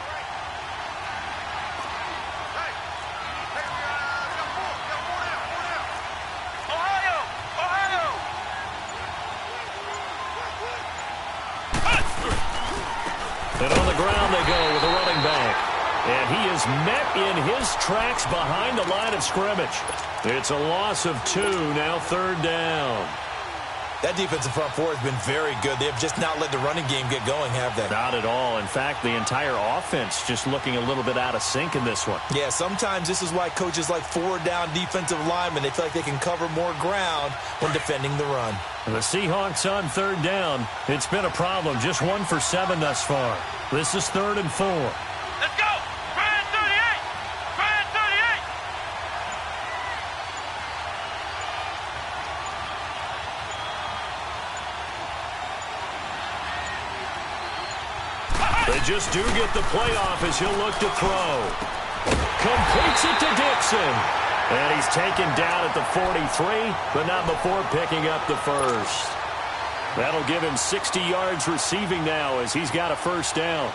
And on the ground they go with a running back. And he is met in his tracks behind the line of scrimmage. It's a loss of 2, now 3rd down. That defensive front four has been very good. They have just not let the running game get going, have they? Not at all. In fact, the entire offense just looking a little bit out of sync in this one. Yeah, sometimes this is why coaches like 4-down defensive linemen, they feel like they can cover more ground when defending the run. And the Seahawks on 3rd down. It's been a problem. Just 1 for 7 thus far. This is 3rd and 4. Let's go! Brand 38! Brand 38! They just do get the playoff as he'll look to throw. Completes it to Dixon. And he's taken down at the 43, but not before picking up the first. That'll give him 60 yards receiving now as he's got a first down.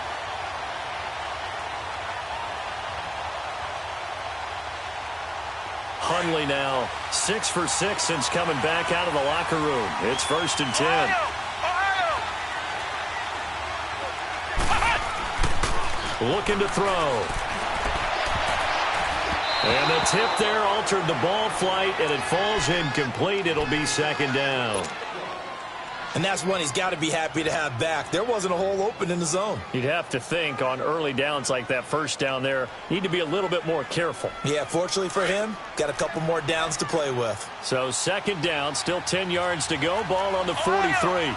Hundley now 6 for 6 since coming back out of the locker room. It's 1st and 10. Looking to throw. And the tip there altered the ball flight, and it falls incomplete. It'll be 2nd down. And that's one he's got to be happy to have back. There wasn't a hole open in the zone. You'd have to think on early downs like that first down there, need to be a little bit more careful. Yeah, fortunately for him, got a couple more downs to play with. So 2nd down, still 10 yards to go. Ball on the 43.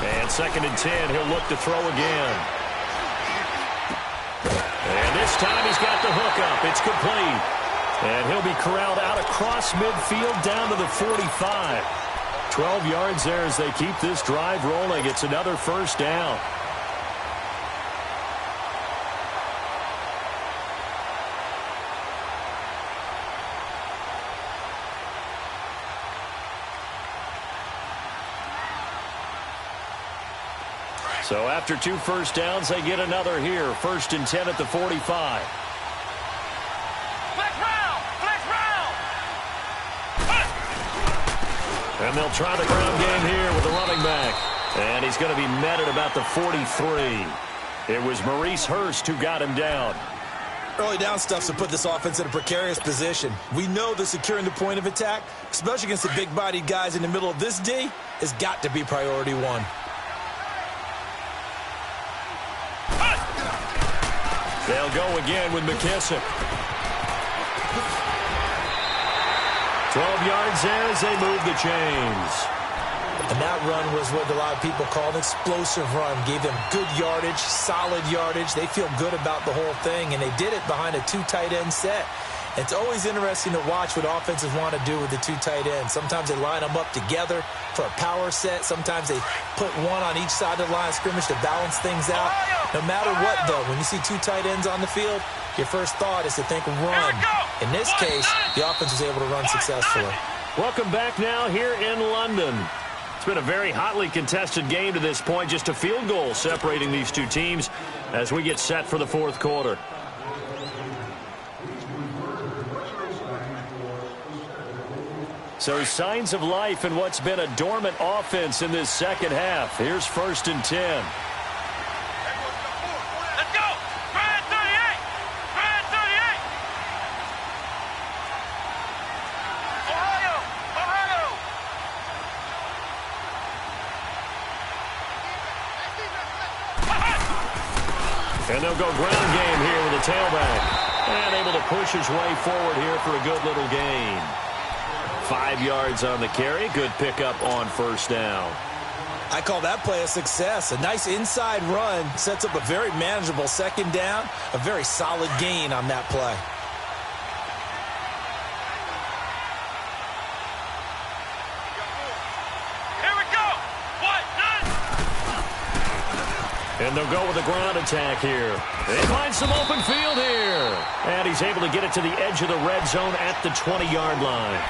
And 2nd and 10, he'll look to throw again. And this time he's got the hook up. It's complete. And he'll be corralled out across midfield down to the 45. 12 yards there as they keep this drive rolling. It's another first down. So after 2 first downs, they get another here. 1st and 10 at the 45. Flex round! Flex round! And they'll try the ground game here with the running back. And he's going to be met at about the 43. It was Maurice Hurst who got him down. Early down stuff's to put this offense in a precarious position. We know that securing the point of attack, especially against the big-bodied guys in the middle of this D, has got to be priority one. They'll go again with McKissick. 12 yards there as they move the chains. And that run was what a lot of people call an explosive run. Gave them good yardage, solid yardage. They feel good about the whole thing, and they did it behind a 2 tight end set. It's always interesting to watch what offenses want to do with the 2 tight ends. Sometimes they line them up together for a power set. Sometimes they put one on each side of the line of scrimmage to balance things out. No matter what, though, when you see 2 tight ends on the field, your first thought is to think run. In this case, the offense was able to run successfully. Welcome back now here in London. It's been a very hotly contested game to this point. Just a field goal separating these 2 teams as we get set for the 4th quarter. So signs of life in what's been a dormant offense in this second half. Here's 1st and 10. Let's go! Brad 38! Brad 38! Ohio! Ohio! And they'll go ground game here with a tailback. And able to push his way forward here for a good little gain. 5 yards on the carry. Good pickup on 1st down. I call that play a success. A nice inside run sets up a very manageable 2nd down. A very solid gain on that play. Here we go! What? And they'll go with a ground attack here. They find some open field here. And he's able to get it to the edge of the red zone at the 20-yard line.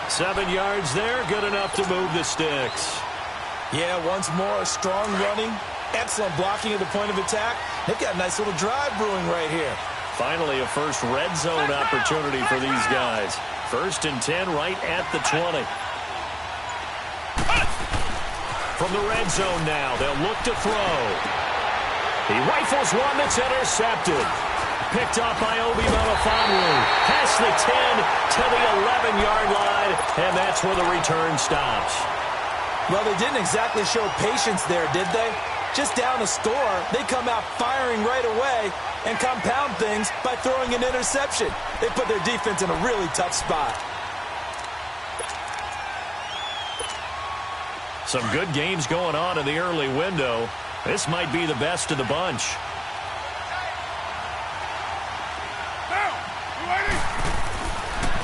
7 yards there, good enough to move the sticks. Yeah, once more, strong running, excellent blocking at the point of attack. They've got a nice little drive brewing right here. Finally, a first red zone opportunity for these guys. 1st and 10 right at the 20. From the red zone now, they'll look to throw. He rifles one that's intercepted. Picked off by Obi Melifonwu. Past the 10 to the 11-yard line, and that's where the return stops. Well, they didn't exactly show patience there, did they? Just down a score, they come out firing right away and compound things by throwing an interception. They put their defense in a really tough spot. Some good games going on in the early window. This might be the best of the bunch. Now! You ready?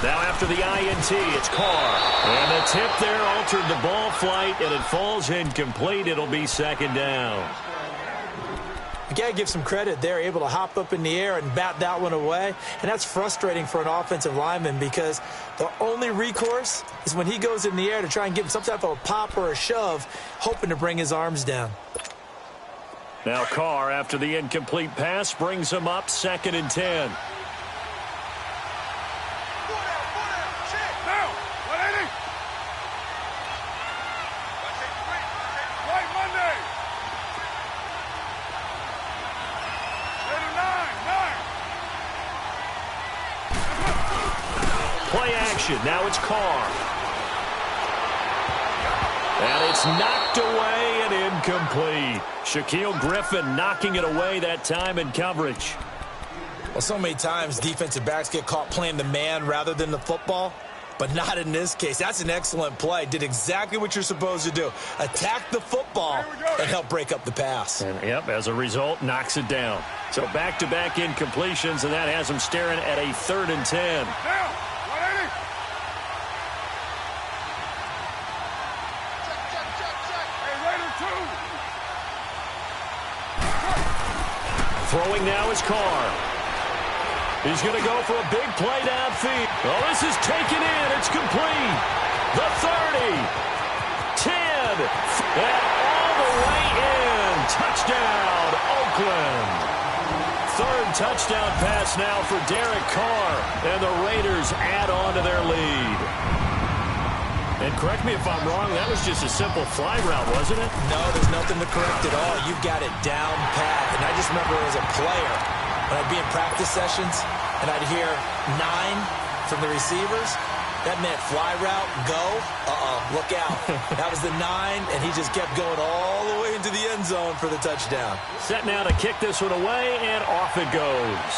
Now after the INT, it's Carr. And the tip there altered the ball flight, and it falls incomplete. It'll be second down. You got to give some credit. They're able to hop up in the air and bat that one away. And that's frustrating for an offensive lineman because the only recourse is when he goes in the air to try and give him some type of a pop or a shove, hoping to bring his arms down. Now Carr, after the incomplete pass, brings him up 2nd and 10. Play action. Now it's Carr. And it's knocked away and incomplete. Shaquille Griffin knocking it away that time in coverage. Well, so many times defensive backs get caught playing the man rather than the football, but not in this case. That's an excellent play. Did exactly what you're supposed to do. Attack the football and help break up the pass. And, yep, as a result, knocks it down. So back-to-back incompletions, and that has him staring at a 3rd and 10. Throwing now is Carr. He's going to go for a big play downfield. Oh, this is taken in. It's complete. The 30. 10. And all the way in. Touchdown, Oakland. 3rd touchdown pass now for Derek Carr. And the Raiders add on to their lead. And correct me if I'm wrong, that was just a simple fly route, wasn't it? No, there's nothing to correct at all. You've got it down pat. And I just remember as a player, when I'd be in practice sessions and I'd hear 9 from the receivers, that meant fly route, go, look out. That was the 9, and he just kept going all the way into the end zone for the touchdown. Set now to kick this one away, and off it goes.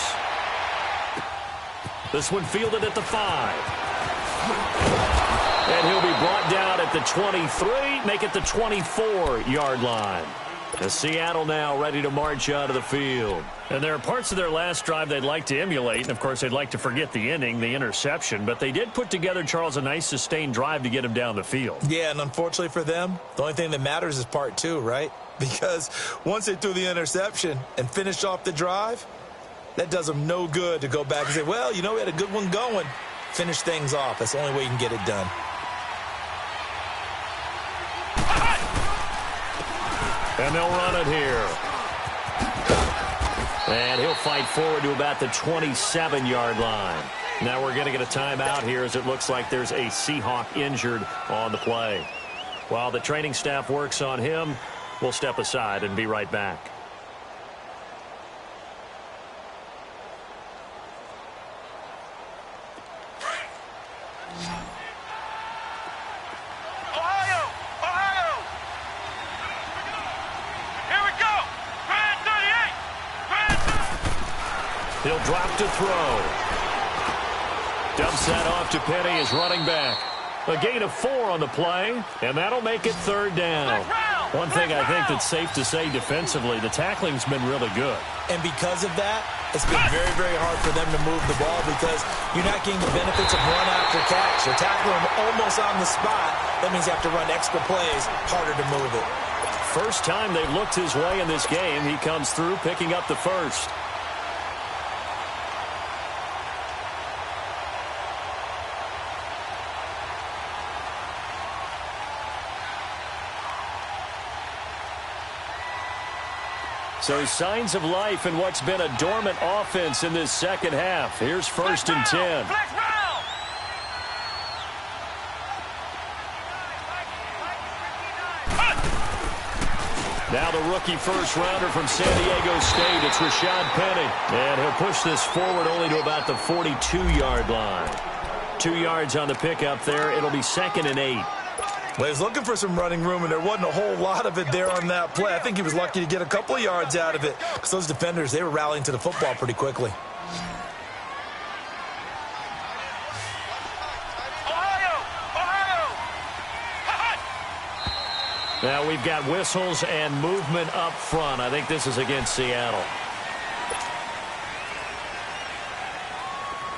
This one fielded at the 5. And he'll be brought down at the 23, make it the 24-yard line. The Seattle now ready to march out of the field. And there are parts of their last drive they'd like to emulate. And, of course, they'd like to forget the inning, the interception. But they did put together, Charles, a nice sustained drive to get him down the field. Yeah, and unfortunately for them, the only thing that matters is part 2, right? Because once they threw the interception and finished off the drive, that does them no good to go back and say, well, you know, we had a good one going. Finish things off. That's the only way you can get it done. And they'll run it here. And he'll fight forward to about the 27-yard line. Now we're going to get a timeout here as it looks like there's a Seahawk injured on the play. While the training staff works on him, we'll step aside and be right back. He'll drop to throw. Dumps that off to Penny as running back. A gain of 4 on the play, and that'll make it 3rd down. One thing I think that's safe to say defensively, the tackling's been really good. And because of that, it's been very, very hard for them to move the ball because you're not getting the benefits of run after catch. You're tackling them almost on the spot. That means you have to run extra plays, harder to move it. First time they've looked his way in this game, he comes through picking up the first. So signs of life in what's been a dormant offense in this second half. Here's 1st and 10. Now the rookie first-rounder from San Diego State, it's Rashad Penny. And he'll push this forward only to about the 42-yard line. 2 yards on the pickup there. It'll be 2nd and 8. Well, he was looking for some running room, and there wasn't a whole lot of it there on that play. I think he was lucky to get a couple of yards out of it because those defenders, they were rallying to the football pretty quickly. Now we've got whistles and movement up front. I think this is against Seattle.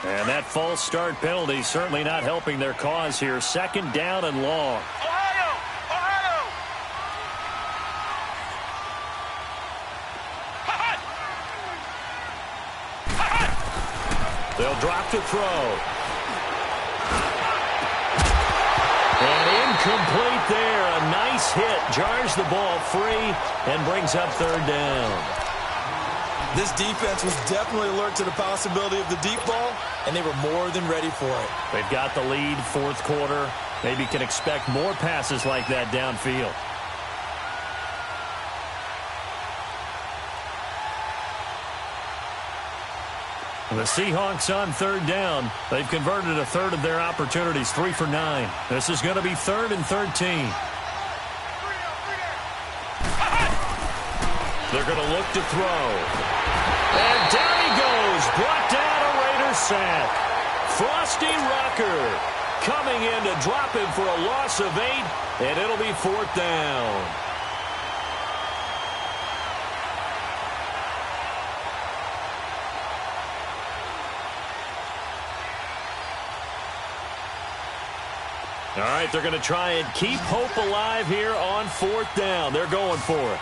And that false start penalty certainly not helping their cause here. Second down and long. Ohio! Ohio! They'll drop to throw. And incomplete there. A nice hit. Jars the ball free and brings up third down. This defense was definitely alert to the possibility of the deep ball, and they were more than ready for it. They've got the lead, fourth quarter. Maybe can expect more passes like that downfield. The Seahawks on third down. They've converted a third of their opportunities, 3 for 9. This is going to be 3rd and 13. They're going to look to throw. And down he goes. Brought down a Raiders sack. Frosty Rucker coming in to drop him for a loss of 8, and it'll be 4th down. All right, they're going to try and keep hope alive here on 4th down. They're going for it.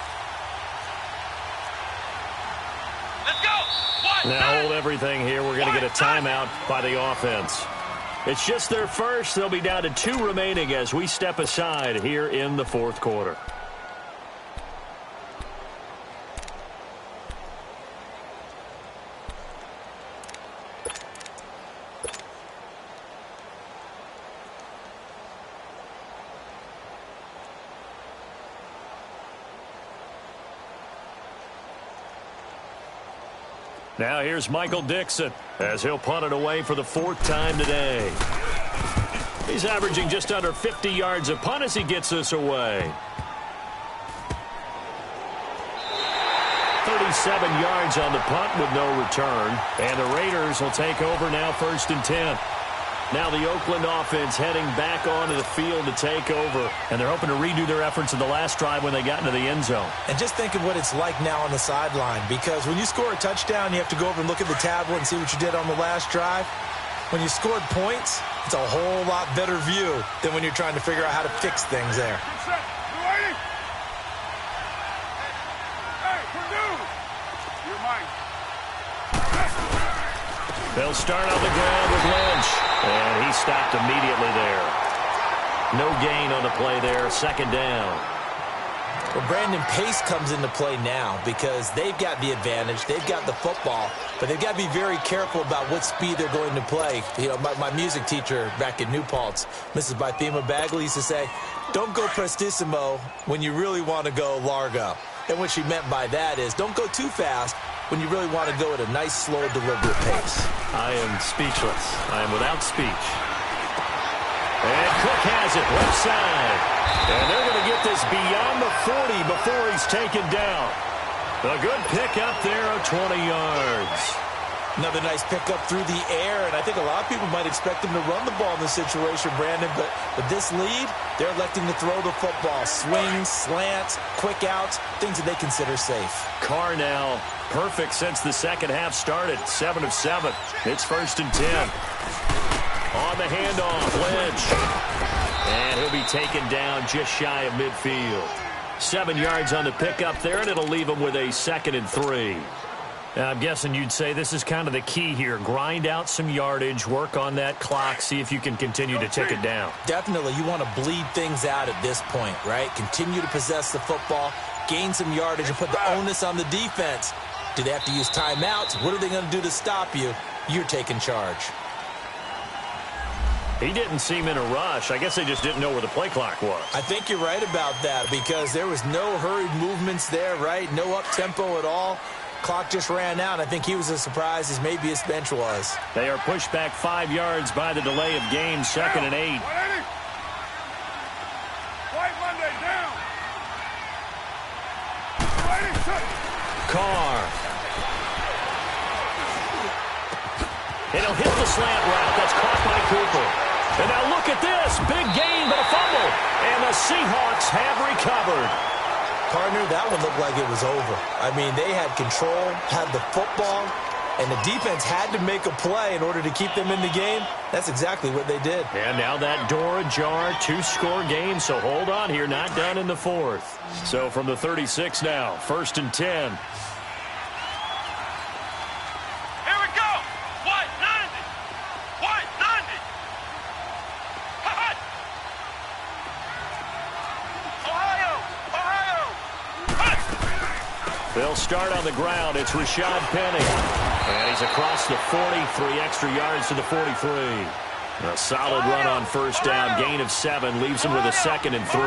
Let's go! Now hold everything here. We're going to get a timeout by the offense. It's just their first. They'll be down to 2 remaining as we step aside here in the fourth quarter. Now here's Michael Dixon as he'll punt it away for the 4th time today. He's averaging just under 50 yards a punt as he gets this away. 37 yards on the punt with no return. And the Raiders will take over now 1st and 10. Now the Oakland offense heading back onto the field to take over. And they're hoping to redo their efforts in the last drive when they got into the end zone. And just think of what it's like now on the sideline, because when you score a touchdown, you have to go over and look at the tablet and see what you did on the last drive. When you scored points, it's a whole lot better view than when you're trying to figure out how to fix things there. They'll start on the ground with Lynch. And he stopped immediately there. No gain on the play there. 2nd down. Well, Brandon, pace comes into play now because they've got the advantage. They've got the football, but they've got to be very careful about what speed they're going to play. You know, my music teacher back in New Paltz, Mrs. Bythema Bagley, used to say, don't go prestissimo when you really want to go largo. And what she meant by that is don't go too fast when you really want to go at a nice, slow, deliberate pace. I am speechless. I am without speech. And Cook has it, left side. And they're going to get this beyond the 40 before he's taken down. A good pick up there of 20 yards. Another nice pickup through the air, and I think a lot of people might expect him to run the ball in this situation, Brandon, but with this lead, they're electing to throw the football. Swings, slants, quick outs, things that they consider safe. Carr now perfect since the second half started. 7 of 7. It's 1st and 10. On the handoff, Lynch. And he'll be taken down just shy of midfield. 7 yards on the pickup there, and it'll leave him with a 2nd and 3. Now, I'm guessing you'd say this is kind of the key here. Grind out some yardage, work on that clock, see if you can continue to tick it down. Definitely. You want to bleed things out at this point, right? Continue to possess the football, gain some yardage, and put the onus on the defense. Do they have to use timeouts? What are they going to do to stop you? You're taking charge. He didn't seem in a rush. I guess they just didn't know where the play clock was. I think you're right about that because there was no hurried movements there, right? No up-tempo at all. Clock just ran out. I think he was as surprised as maybe his bench was. They are pushed back 5 yards by the delay of game, 2nd and 8. Carr. And he'll hit the slant route. That's caught by Cooper. And now look at this. Big gain, but a fumble. And the Seahawks have recovered. Partner, that one looked like it was over. I mean, they had control, had the football, and the defense had to make a play in order to keep them in the game. That's exactly what they did. And now that door ajar, 2-score game, so hold on here, not done in the fourth. So from the 36 now, 1st and 10. Here we go. White 90. White 90. Hot. Ohio. Ohio. Hot. They'll start on the ground. It's Rashad Penny. And he's across the 40, 3 extra yards to the 43. A solid run on first down, gain of 7, leaves him with a 2nd and 3.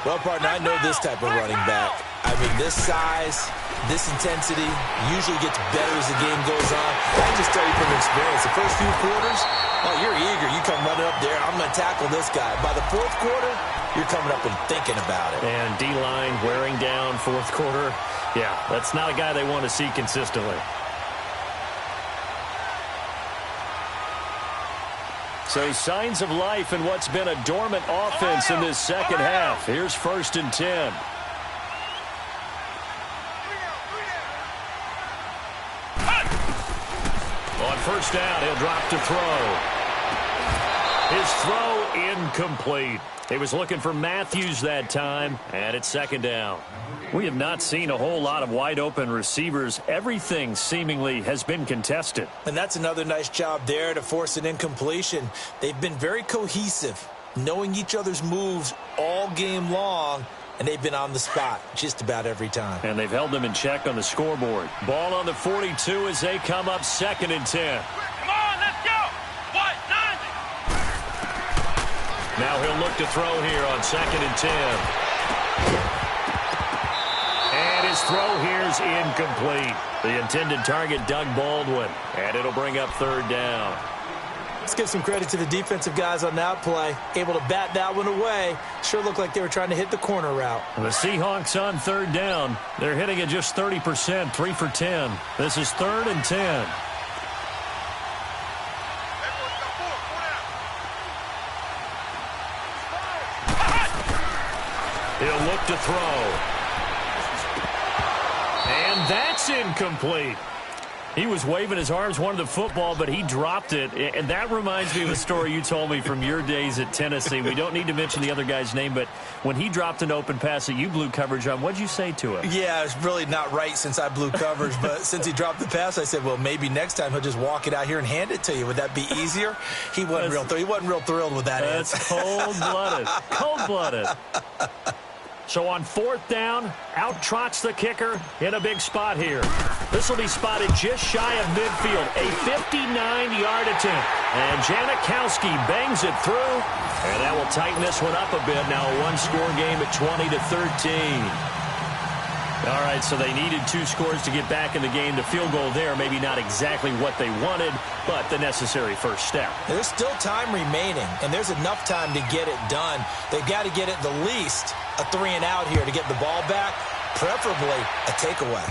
Well, partner, I know this type of running back. I mean, this size, this intensity usually gets better as the game goes on. I just tell you from experience, the first few quarters, oh, you're eager. You come running up there, I'm going to tackle this guy. By the fourth quarter, you're coming up and thinking about it. And D-line wearing down fourth quarter. Yeah, that's not a guy they want to see consistently. So signs of life in what's been a dormant offense in this second half. Here's 1st and 10. On first down, he'll drop to throw. His throw incomplete. He was looking for Matthews that time, and it's 2nd down. We have not seen a whole lot of wide-open receivers. Everything seemingly has been contested. And that's another nice job there to force an incompletion. They've been very cohesive, knowing each other's moves all game long, and they've been on the spot just about every time. And they've held them in check on the scoreboard. Ball on the 42 as they come up 2nd and 10. Come on, let's go. White 90. Now he'll look to throw here on 2nd and 10. And his throw here's incomplete. The intended target, Doug Baldwin. And it'll bring up 3rd down. Let's give some credit to the defensive guys on that play. Able to bat that one away. Sure looked like they were trying to hit the corner route. The Seahawks on 3rd down. They're hitting it just 30%, 3 for 10. This is 3rd and 10. He'll look to throw. And that's incomplete. He was waving his arms, wanted the football, but he dropped it. And that reminds me of a story you told me from your days at Tennessee. We don't need to mention the other guy's name, but when he dropped an open pass that you blew coverage on, what'd you say to him? Yeah, it's really not right since I blew coverage, but since he dropped the pass, I said, well, maybe next time he'll just walk it out here and hand it to you. Would that be easier? He wasn't real thrilled with that answer. That's cold-blooded. Cold-blooded. So on 4th down, out trots the kicker in a big spot here. This will be spotted just shy of midfield, a 59-yard attempt. And Janikowski bangs it through, and that will tighten this one up a bit. Now a 1-score game at 20-13. All right, so they needed 2 scores to get back in the game. The field goal there, maybe not exactly what they wanted, but the necessary first step. There's still time remaining, and there's enough time to get it done. They've got to get at the least a 3-and-out here to get the ball back, preferably a takeaway.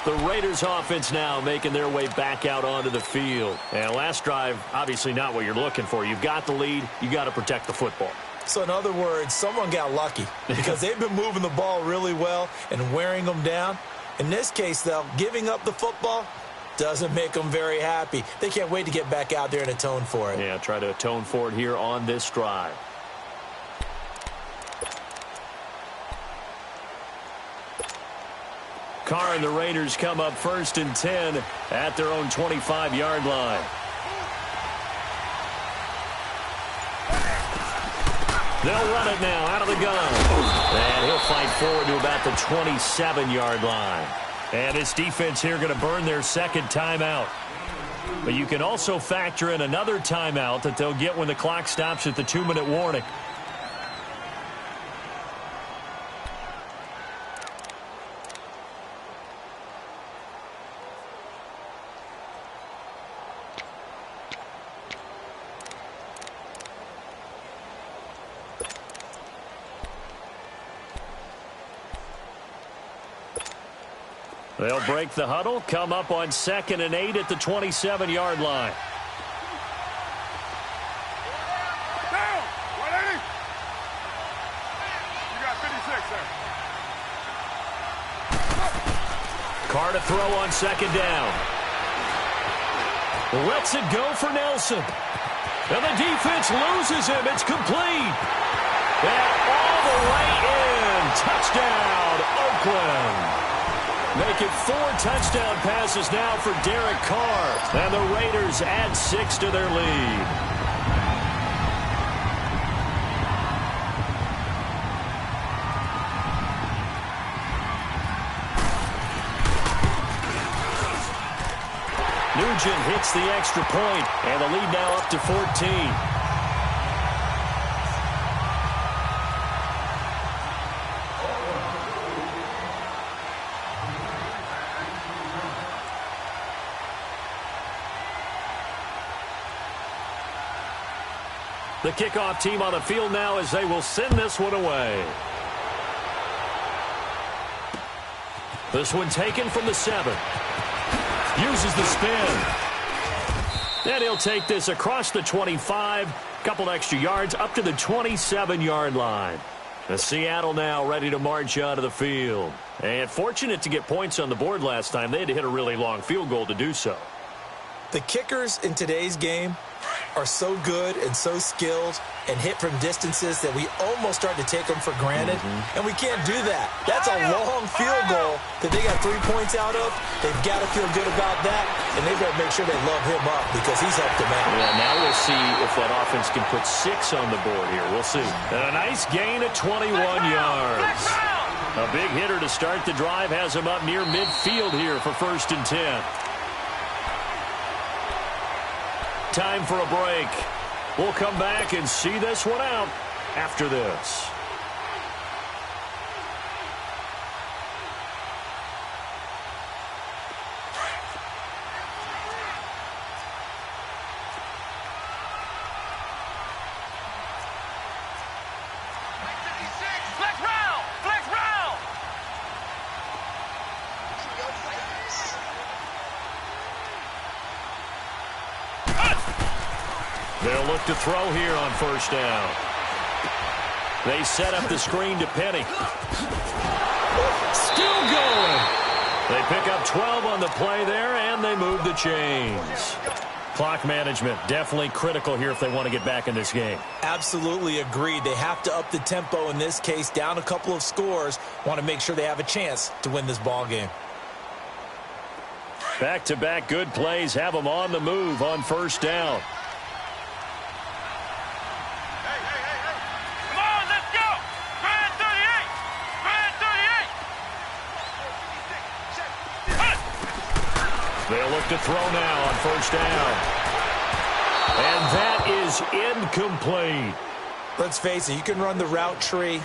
The Raiders offense now making their way back out onto the field. And last drive, obviously not what you're looking for. You've got the lead. You got to protect the football. So in other words, someone got lucky because they've been moving the ball really well and wearing them down. In this case, though, giving up the football doesn't make them very happy. They can't wait to get back out there and atone for it. Yeah, try to atone for it here on this drive. Carr and the Raiders come up 1st and 10 at their own 25-yard line. They'll run it now out of the gun. And he'll fight forward to about the 27-yard line. And this defense here going to burn their 2nd timeout. But you can also factor in another timeout that they'll get when the clock stops at the 2-minute warning. They'll break the huddle, come up on 2nd and 8 at the 27-yard line. Down! 180! You got 56 there. Carr to throw on second down. Lets it go for Nelson. And the defense loses him. It's complete. And all the way in. Touchdown, Oakland. Make it 4 touchdown passes now for Derek Carr. And the Raiders add 6 to their lead. Nugent hits the extra point, and the lead now up to 14. The kickoff team on the field now as they will send this one away. This one taken from the 7. Uses the spin. And he'll take this across the 25. Couple extra yards up to the 27-yard line. The Seattle now ready to march out of the field. And fortunate to get points on the board last time. They had to hit a really long field goal to do so. The kickers in today's game are so good and so skilled and hit from distances that we almost start to take them for granted, and we can't do that. That's a long field goal that they got 3 points out of. They've got to feel good about that, and they've got to make sure they love him up because he's helped them out. Yeah, now we'll see if that offense can put 6 on the board here. We'll see. And a nice gain at 21 yards. A big hitter to start the drive has him up near midfield here for 1st and 10. Time for a break. We'll come back and see this one out after this. They'll look to throw here on 1st down. They set up the screen to Penny. Still going. They pick up 12 on the play there, and they move the chains. Clock management definitely critical here if they want to get back in this game. Absolutely agreed. They have to up the tempo in this case, down a couple of scores. Want to make sure they have a chance to win this ball game. Back-to-back good plays have them on the move on 1st down. They'll look to throw now on 1st down. And that is incomplete. Let's face it, you can run the route tree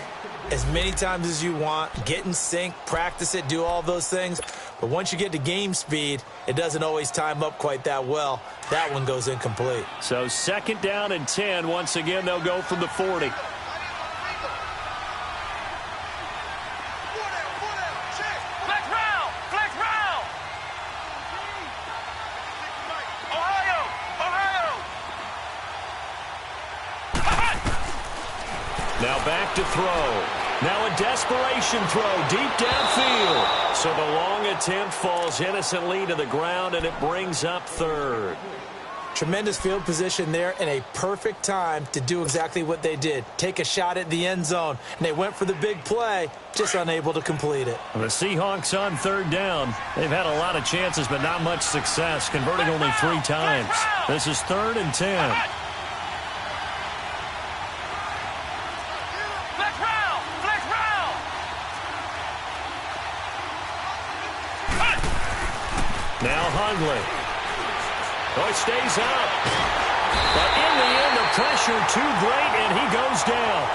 as many times as you want, get in sync, practice it, do all those things. But once you get to game speed, it doesn't always time up quite that well. That one goes incomplete. So 2nd down and 10. Once again, they'll go from the 40. Now back to throw. Now a desperation throw deep downfield. So the long attempt falls innocently to the ground, and it brings up 3rd. Tremendous field position there and a perfect time to do exactly what they did. Take a shot at the end zone, and they went for the big play, just unable to complete it. The Seahawks on 3rd down. They've had a lot of chances, but not much success, converting only 3 times. This is 3rd and 10. Now Hundley. Oh, it stays up. But in the end, the pressure too great, and he goes down.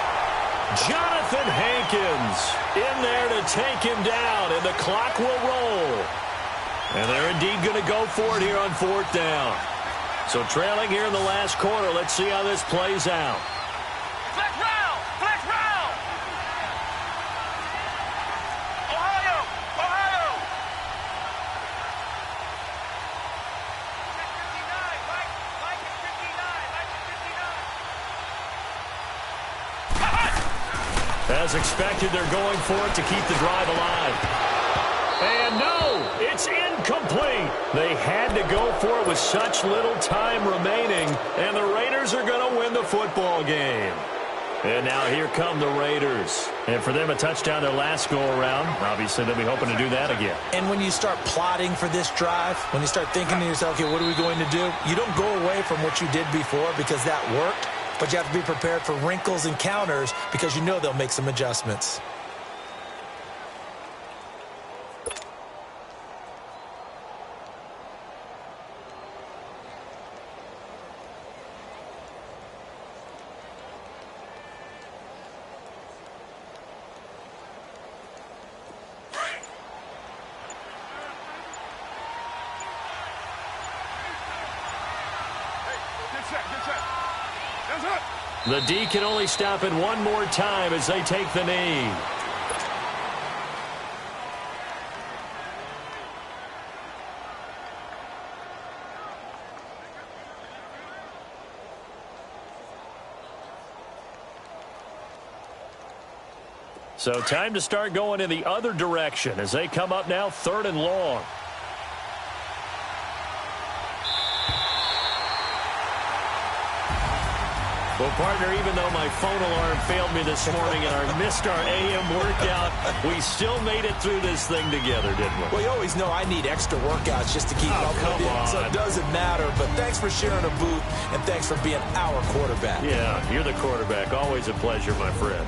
Jonathan Hankins in there to take him down, and the clock will roll. And they're indeed going to go for it here on 4th down. So trailing here in the last quarter, let's see how this plays out. As expected, they're going for it to keep the drive alive. And no, it Incomplete. They had to go for it with such little time remaining, and the Raiders are going to win the football game. And now here come the Raiders. And for them, a touchdown their last go-around. Obviously, they'll be hoping to do that again. And when you start plotting for this drive, when you start thinking to yourself, okay, what are we going to do? You don't go away from what you did before because that worked, but you have to be prepared for wrinkles and counters because you know they'll make some adjustments. The D can only stop it one more time as they take the knee. So time to start going in the other direction as they come up now 3rd and long. Well, partner, even though my phone alarm failed me this morning and I missed our AM workout, we still made it through this thing together, didn't we? Well, you always know I need extra workouts just to keep up with it, so it doesn't matter. But thanks for sharing a booth, and thanks for being our quarterback. Yeah, you're the quarterback. Always a pleasure, my friend.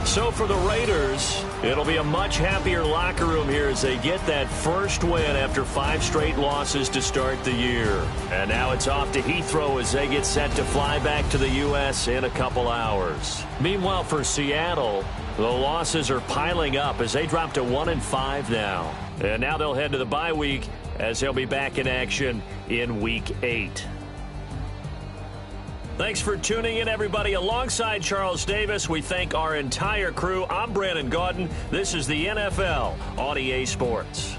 So for the Raiders, it'll be a much happier locker room here as they get that first win after 5 straight losses to start the year. And now it's off to Heathrow as they get set to fly back to the U.S. in a couple hours. Meanwhile, for Seattle, the losses are piling up as they drop to 1-5 now. And now they'll head to the bye week as they'll be back in action in Week 8. Thanks for tuning in, everybody. Alongside Charles Davis, we thank our entire crew. I'm Brandon Gaudin. This is the NFL on EA Sports.